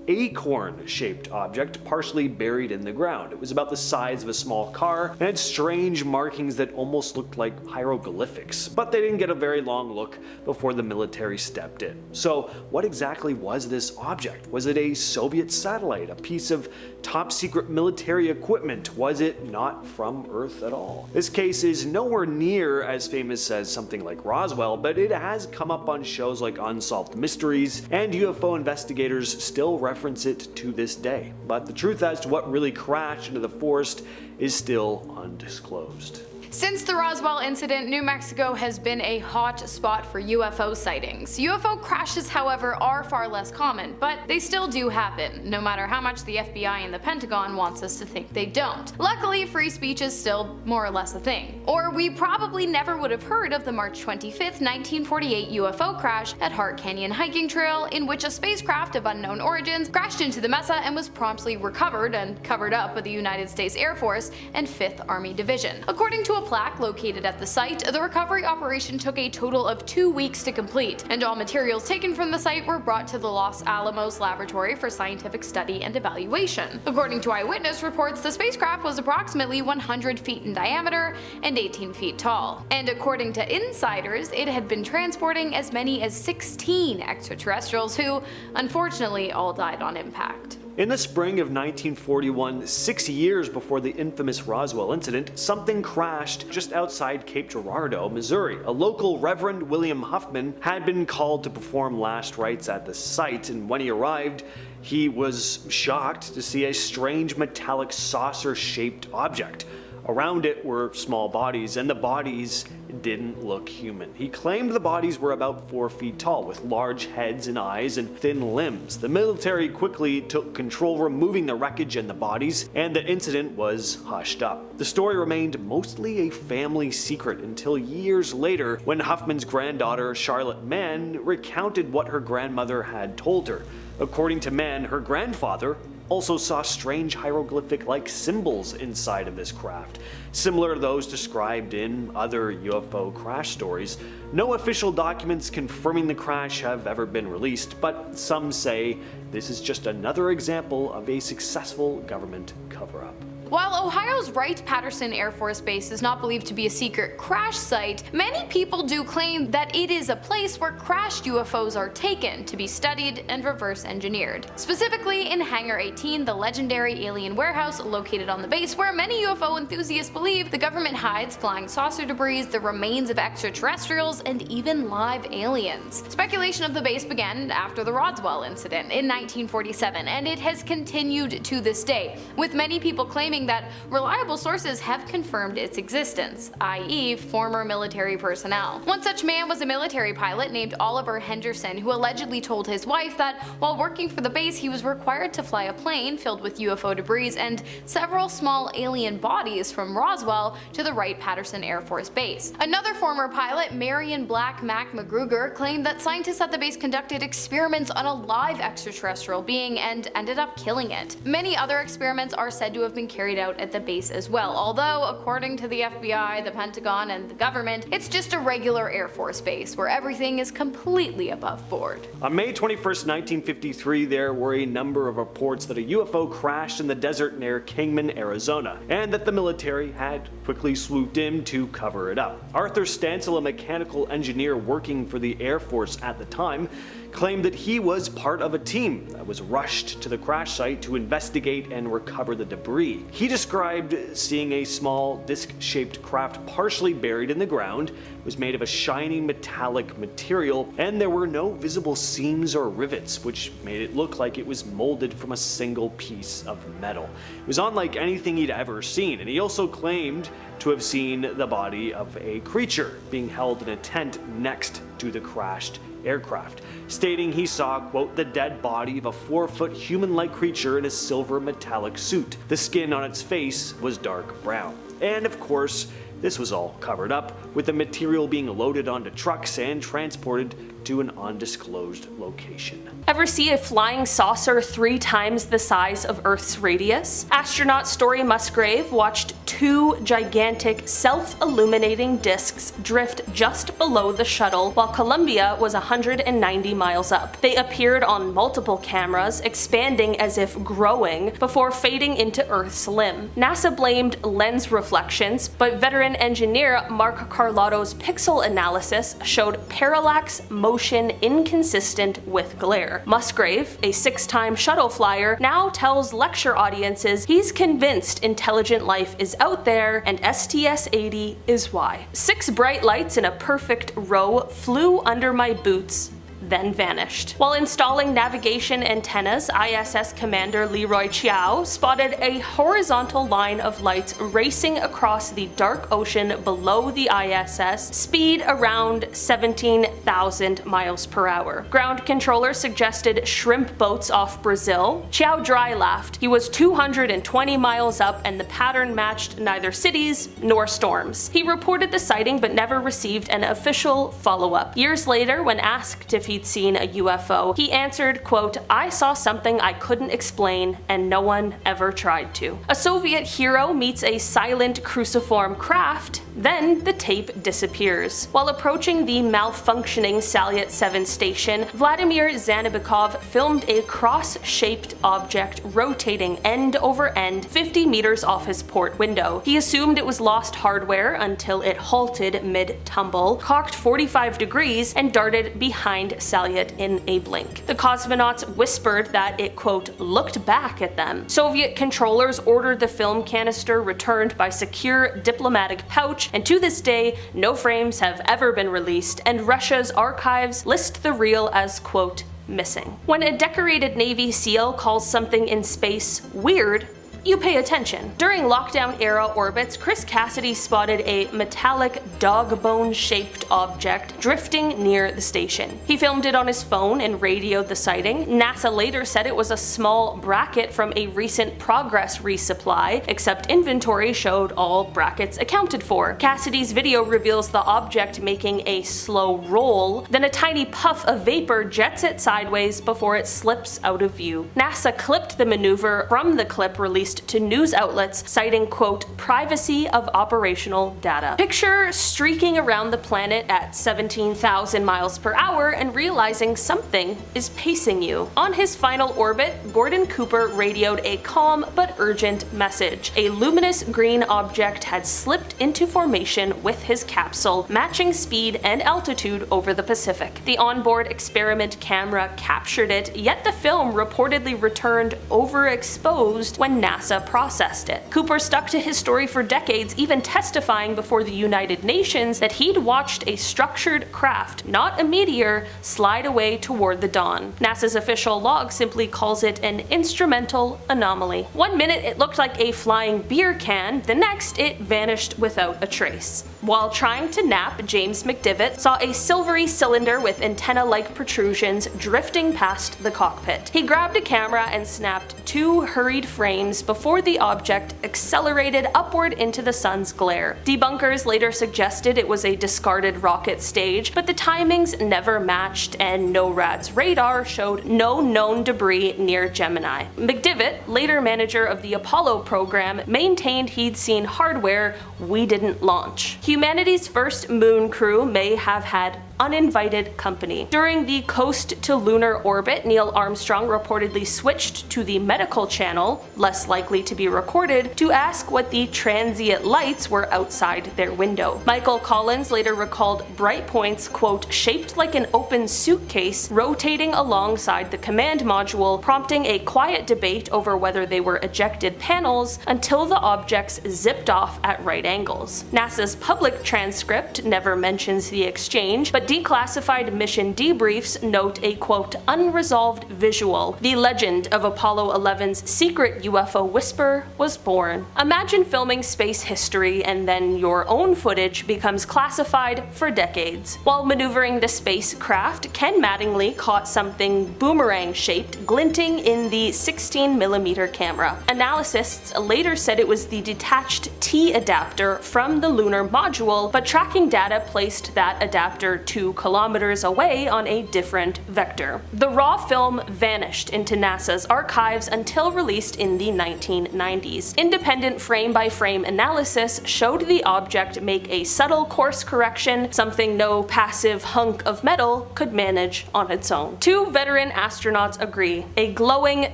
acorn-shaped object partially buried in the ground. It was about the size of a small car and had strange markings that almost looked like hieroglyphics. But they didn't get a very long look before the military stepped in. So what exactly was this object? Was it a Soviet satellite? A piece of top-secret military equipment? Was it not from Earth at all? This case is nowhere near as famous as something like Roswell, but it has come up on shows like Unsolved Mysteries, and UFO investigators still reference it to this day. But the truth as to what really crashed into the forest is still undisclosed. Since the Roswell incident, New Mexico has been a hot spot for UFO sightings. UFO crashes, however, are far less common, but they still do happen, no matter how much the FBI and the Pentagon wants us to think they don't. Luckily, free speech is still more or less a thing. Or we probably never would have heard of the March 25th, 1948 UFO crash at Hart Canyon Hiking Trail, in which a spacecraft of unknown origins crashed into the mesa and was promptly recovered and covered up by the United States Air Force and 5th Army Division. According to a plaque located at the site, the recovery operation took a total of 2 weeks to complete, and all materials taken from the site were brought to the Los Alamos Laboratory for scientific study and evaluation. According to eyewitness reports, the spacecraft was approximately 100 feet in diameter and 18 feet tall. And according to insiders, it had been transporting as many as 16 extraterrestrials who, unfortunately, all died on impact. In the spring of 1941, 6 years before the infamous Roswell incident, something crashed just outside Cape Girardeau, Missouri. A local Reverend William Huffman had been called to perform last rites at the site, and when he arrived, he was shocked to see a strange metallic saucer-shaped object. Around it were small bodies, and the bodies didn't look human. He claimed the bodies were about 4 feet tall, with large heads and eyes and thin limbs. The military quickly took control, removing the wreckage and the bodies, and the incident was hushed up. The story remained mostly a family secret until years later, when Huffman's granddaughter, Charlotte Mann, recounted what her grandmother had told her. According to Mann, her grandfather also saw strange hieroglyphic-like symbols inside of this craft, similar to those described in other UFO crash stories. No official documents confirming the crash have ever been released, but some say this is just another example of a successful government cover-up. While Ohio's Wright-Patterson Air Force Base is not believed to be a secret crash site, many people do claim that it is a place where crashed UFOs are taken to be studied and reverse engineered. Specifically in Hangar 18, the legendary alien warehouse located on the base, where many UFO enthusiasts believe the government hides flying saucer debris, the remains of extraterrestrials, and even live aliens. Speculation of the base began after the Roswell incident in 1947, and it has continued to this day, with many people claiming that reliable sources have confirmed its existence, i.e. former military personnel. One such man was a military pilot named Oliver Henderson, who allegedly told his wife that while working for the base he was required to fly a plane filled with UFO debris and several small alien bodies from Roswell to the Wright-Patterson Air Force Base. Another former pilot, Marion Black Mac McGruger, claimed that scientists at the base conducted experiments on a live extraterrestrial being and ended up killing it. Many other experiments are said to have been carried out at the base as well, although according to the FBI, the Pentagon, and the government, it's just a regular Air Force base where everything is completely above board. On May 21st, 1953, there were a number of reports that a UFO crashed in the desert near Kingman, Arizona, and that the military had quickly swooped in to cover it up. Arthur Stansel, a mechanical engineer working for the Air Force at the time, claimed that he was part of a team that was rushed to the crash site to investigate and recover the debris. He described seeing a small disc-shaped craft partially buried in the ground. It was made of a shiny metallic material, and there were no visible seams or rivets, which made it look like it was molded from a single piece of metal. It was unlike anything he'd ever seen, and he also claimed to have seen the body of a creature being held in a tent next to the crashed aircraft, stating he saw, quote, the dead body of a 4-foot human-like creature in a silver metallic suit. The skin on its face was dark brown. And of course, this was all covered up, with the material being loaded onto trucks and transported to an undisclosed location. Ever see a flying saucer 3 times the size of Earth's radius? Astronaut Story Musgrave watched 2 gigantic self-illuminating discs drift just below the shuttle while Columbia was 190 miles up. They appeared on multiple cameras, expanding as if growing, before fading into Earth's limb. NASA blamed lens reflections, but veteran engineer Mark Carlotto's pixel analysis showed parallax motion inconsistent with glare. Musgrave, a 6-time shuttle flyer, now tells lecture audiences he's convinced intelligent life is out there and STS-80 is why. 6 bright lights in a perfect row flew under my boots, then vanished. While installing navigation antennas, ISS Commander Leroy Chiao spotted a horizontal line of lights racing across the dark ocean below the ISS, speed around 17,000 miles per hour. Ground controller suggested shrimp boats off Brazil. Chiao dry laughed. He was 220 miles up and the pattern matched neither cities nor storms. He reported the sighting but never received an official follow-up. Years later, when asked if he'd seen a UFO, he answered, quote, I saw something I couldn't explain and no one ever tried to. A Soviet hero meets a silent cruciform craft, then the tape disappears. While approaching the malfunctioning Salyut 7 station, Vladimir Zanabikov filmed a cross-shaped object rotating end over end 50 meters off his port window. He assumed it was lost hardware until it halted mid-tumble, cocked 45 degrees, and darted behind Salyut in a blink. The cosmonauts whispered that it, quote, looked back at them. Soviet controllers ordered the film canister returned by secure diplomatic pouch, and to this day, no frames have ever been released, and Russia's archives list the reel as, quote, missing. When a decorated Navy SEAL calls something in space weird, you pay attention. During lockdown-era orbits, Chris Cassidy spotted a metallic dog bone-shaped object drifting near the station. He filmed it on his phone and radioed the sighting. NASA later said it was a small bracket from a recent Progress resupply, except inventory showed all brackets accounted for. Cassidy's video reveals the object making a slow roll, then a tiny puff of vapor jets it sideways before it slips out of view. NASA clipped the maneuver from the clip released to news outlets, citing, quote, privacy of operational data. Picture streaking around the planet at 17,000 miles per hour and realizing something is pacing you. On his final orbit, Gordon Cooper radioed a calm but urgent message. A luminous green object had slipped into formation with his capsule, matching speed and altitude over the Pacific. The onboard experiment camera captured it, yet the film reportedly returned overexposed when NASA processed it. Cooper stuck to his story for decades, even testifying before the United Nations that he'd watched a structured craft, not a meteor, slide away toward the dawn. NASA's official log simply calls it an instrumental anomaly. One minute it looked like a flying beer can, the next it vanished without a trace. While trying to nap, James McDivitt saw a silvery cylinder with antenna-like protrusions drifting past the cockpit. He grabbed a camera and snapped 2 hurried frames before the object accelerated upward into the sun's glare. Debunkers later suggested it was a discarded rocket stage, but the timings never matched and NORAD's radar showed no known debris near Gemini. McDivitt, later manager of the Apollo program, maintained he'd seen hardware we didn't launch. Humanity's first moon crew may have had uninvited company. During the coast to lunar orbit, Neil Armstrong reportedly switched to the medical channel, less likely to be recorded, to ask what the transient lights were outside their window. Michael Collins later recalled bright points, quote, shaped like an open suitcase, rotating alongside the command module, prompting a quiet debate over whether they were ejected panels until the objects zipped off at right angles. NASA's public transcript never mentions the exchange, but declassified mission debriefs note a, quote, unresolved visual. The legend of Apollo 11's secret UFO whisper was born. Imagine filming space history and then your own footage becomes classified for decades. While maneuvering the spacecraft, Ken Mattingly caught something boomerang-shaped glinting in the 16mm camera. Analysts later said it was the detached T adapter from the lunar module, but tracking data placed that adapter 2 kilometers away on a different vector. The raw film vanished into NASA's archives until released in the 1990s. Independent frame-by-frame analysis showed the object make a subtle course correction, something no passive hunk of metal could manage on its own. 2 veteran astronauts agree. A glowing,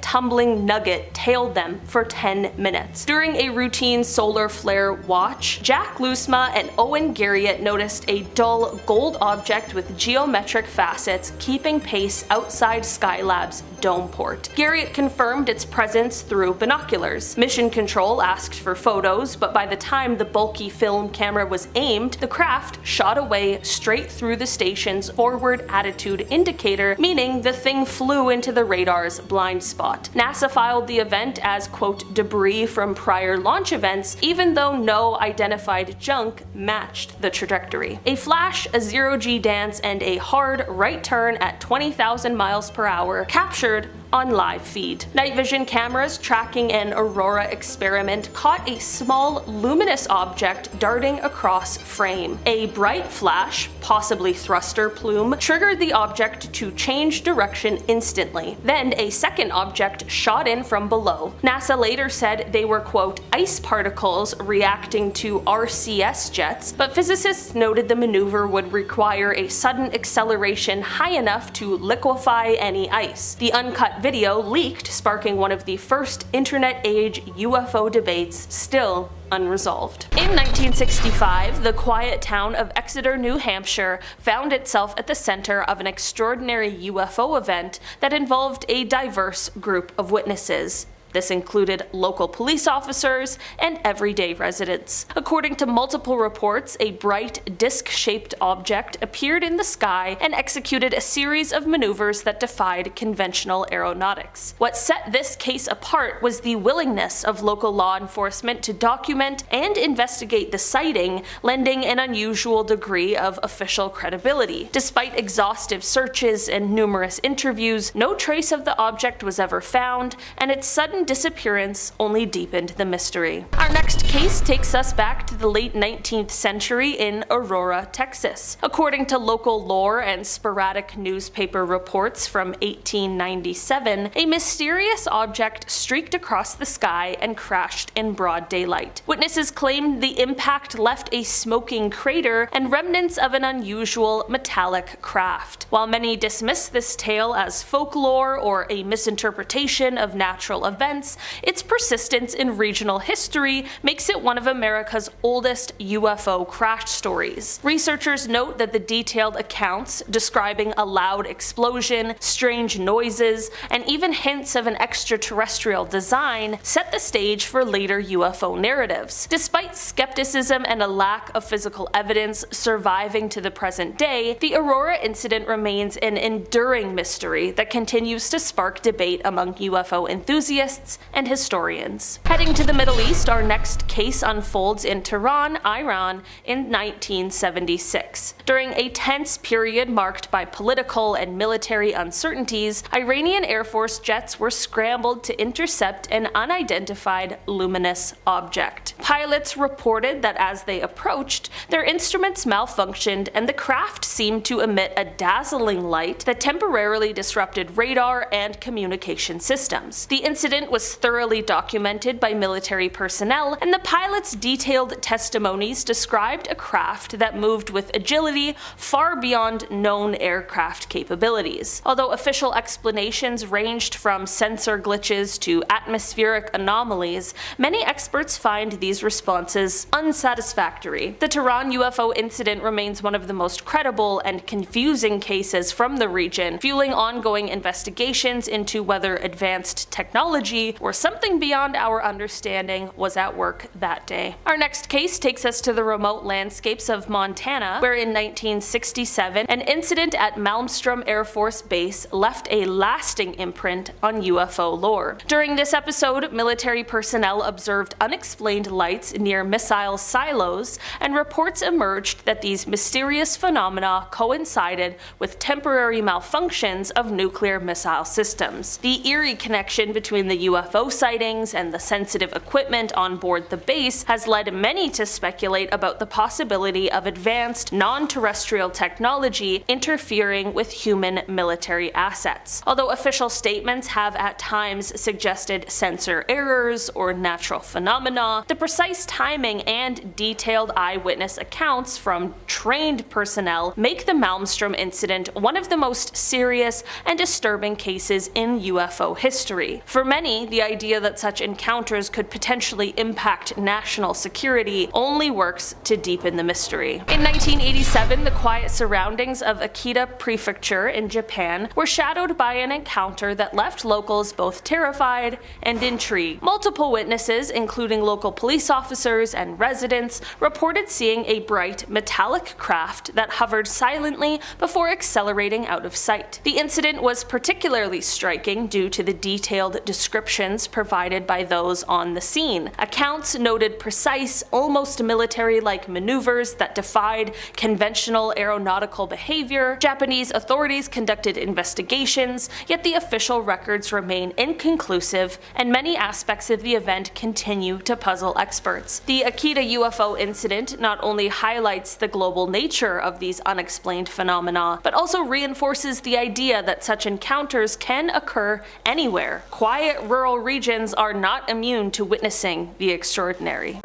tumbling nugget tailed them for 10 minutes. During a routine solar flare watch, Jack Loosma and Owen Garriott noticed a dull gold object with geometric facets keeping pace outside Skylab's dome port. Garriott confirmed its presence through binoculars. Mission Control asked for photos, but by the time the bulky film camera was aimed, the craft shot away straight through the station's forward attitude indicator, meaning the thing flew into the radar's blind spot. NASA filed the event as, quote, debris from prior launch events, even though no identified junk matched the trajectory. A flash, a zero-G dance, and a hard right turn at 20,000 miles per hour captured on live feed. Night vision cameras tracking an Aurora experiment caught a small luminous object darting across frame. A bright flash, possibly thruster plume, triggered the object to change direction instantly. Then a second object shot in from below. NASA later said they were, quote, ice particles reacting to RCS jets, but physicists noted the maneuver would require a sudden acceleration high enough to liquefy any ice. The uncut video leaked, sparking one of the first internet-age UFO debates, still unresolved. In 1965, the quiet town of Exeter, New Hampshire found itself at the center of an extraordinary UFO event that involved a diverse group of witnesses. This included local police officers and everyday residents. According to multiple reports, a bright disc-shaped object appeared in the sky and executed a series of maneuvers that defied conventional aeronautics. What set this case apart was the willingness of local law enforcement to document and investigate the sighting, lending an unusual degree of official credibility. Despite exhaustive searches and numerous interviews, no trace of the object was ever found, and its sudden disappearance only deepened the mystery. Our next case takes us back to the late 19th century in Aurora, Texas. According to local lore and sporadic newspaper reports from 1897, a mysterious object streaked across the sky and crashed in broad daylight. Witnesses claimed the impact left a smoking crater and remnants of an unusual metallic craft. While many dismiss this tale as folklore or a misinterpretation of natural events, its persistence in regional history makes it one of America's oldest UFO crash stories. Researchers note that the detailed accounts describing a loud explosion, strange noises, and even hints of an extraterrestrial design set the stage for later UFO narratives. Despite skepticism and a lack of physical evidence surviving to the present day, the Aurora incident remains an enduring mystery that continues to spark debate among UFO enthusiasts and historians. Heading to the Middle East, our next case unfolds in Tehran, Iran in 1976. During a tense period marked by political and military uncertainties, Iranian Air Force jets were scrambled to intercept an unidentified luminous object. Pilots reported that as they approached, their instruments malfunctioned and the craft seemed to emit a dazzling light that temporarily disrupted radar and communication systems. The incident was thoroughly documented by military personnel, and the pilots' detailed testimonies described a craft that moved with agility far beyond known aircraft capabilities. Although official explanations ranged from sensor glitches to atmospheric anomalies, many experts find these responses unsatisfactory. The Tehran UFO incident remains one of the most credible and confusing cases from the region, fueling ongoing investigations into whether advanced technology or something beyond our understanding was at work that day. Our next case takes us to the remote landscapes of Montana, where in 1967, an incident at Malmstrom Air Force Base left a lasting imprint on UFO lore. During this episode, military personnel observed unexplained lights near missile silos, and reports emerged that these mysterious phenomena coincided with temporary malfunctions of nuclear missile systems. The eerie connection between the UFO sightings and the sensitive equipment on board the base has led many to speculate about the possibility of advanced non-terrestrial technology interfering with human military assets. Although official statements have at times suggested sensor errors or natural phenomena, the precise timing and detailed eyewitness accounts from trained personnel make the Malmstrom incident one of the most serious and disturbing cases in UFO history. For many, the idea that such encounters could potentially impact national security only works to deepen the mystery. In 1987, the quiet surroundings of Akita Prefecture in Japan were shadowed by an encounter that left locals both terrified and intrigued. Multiple witnesses, including local police officers and residents, reported seeing a bright metallic craft that hovered silently before accelerating out of sight. The incident was particularly striking due to the detailed descriptions provided by those on the scene. Accounts noted precise, almost military-like maneuvers that defied conventional aeronautical behavior. Japanese authorities conducted investigations, yet the official records remain inconclusive, and many aspects of the event continue to puzzle experts. The Akita UFO incident not only highlights the global nature of these unexplained phenomena, but also reinforces the idea that such encounters can occur anywhere. Quiet rural regions are not immune to witnessing the extraordinary.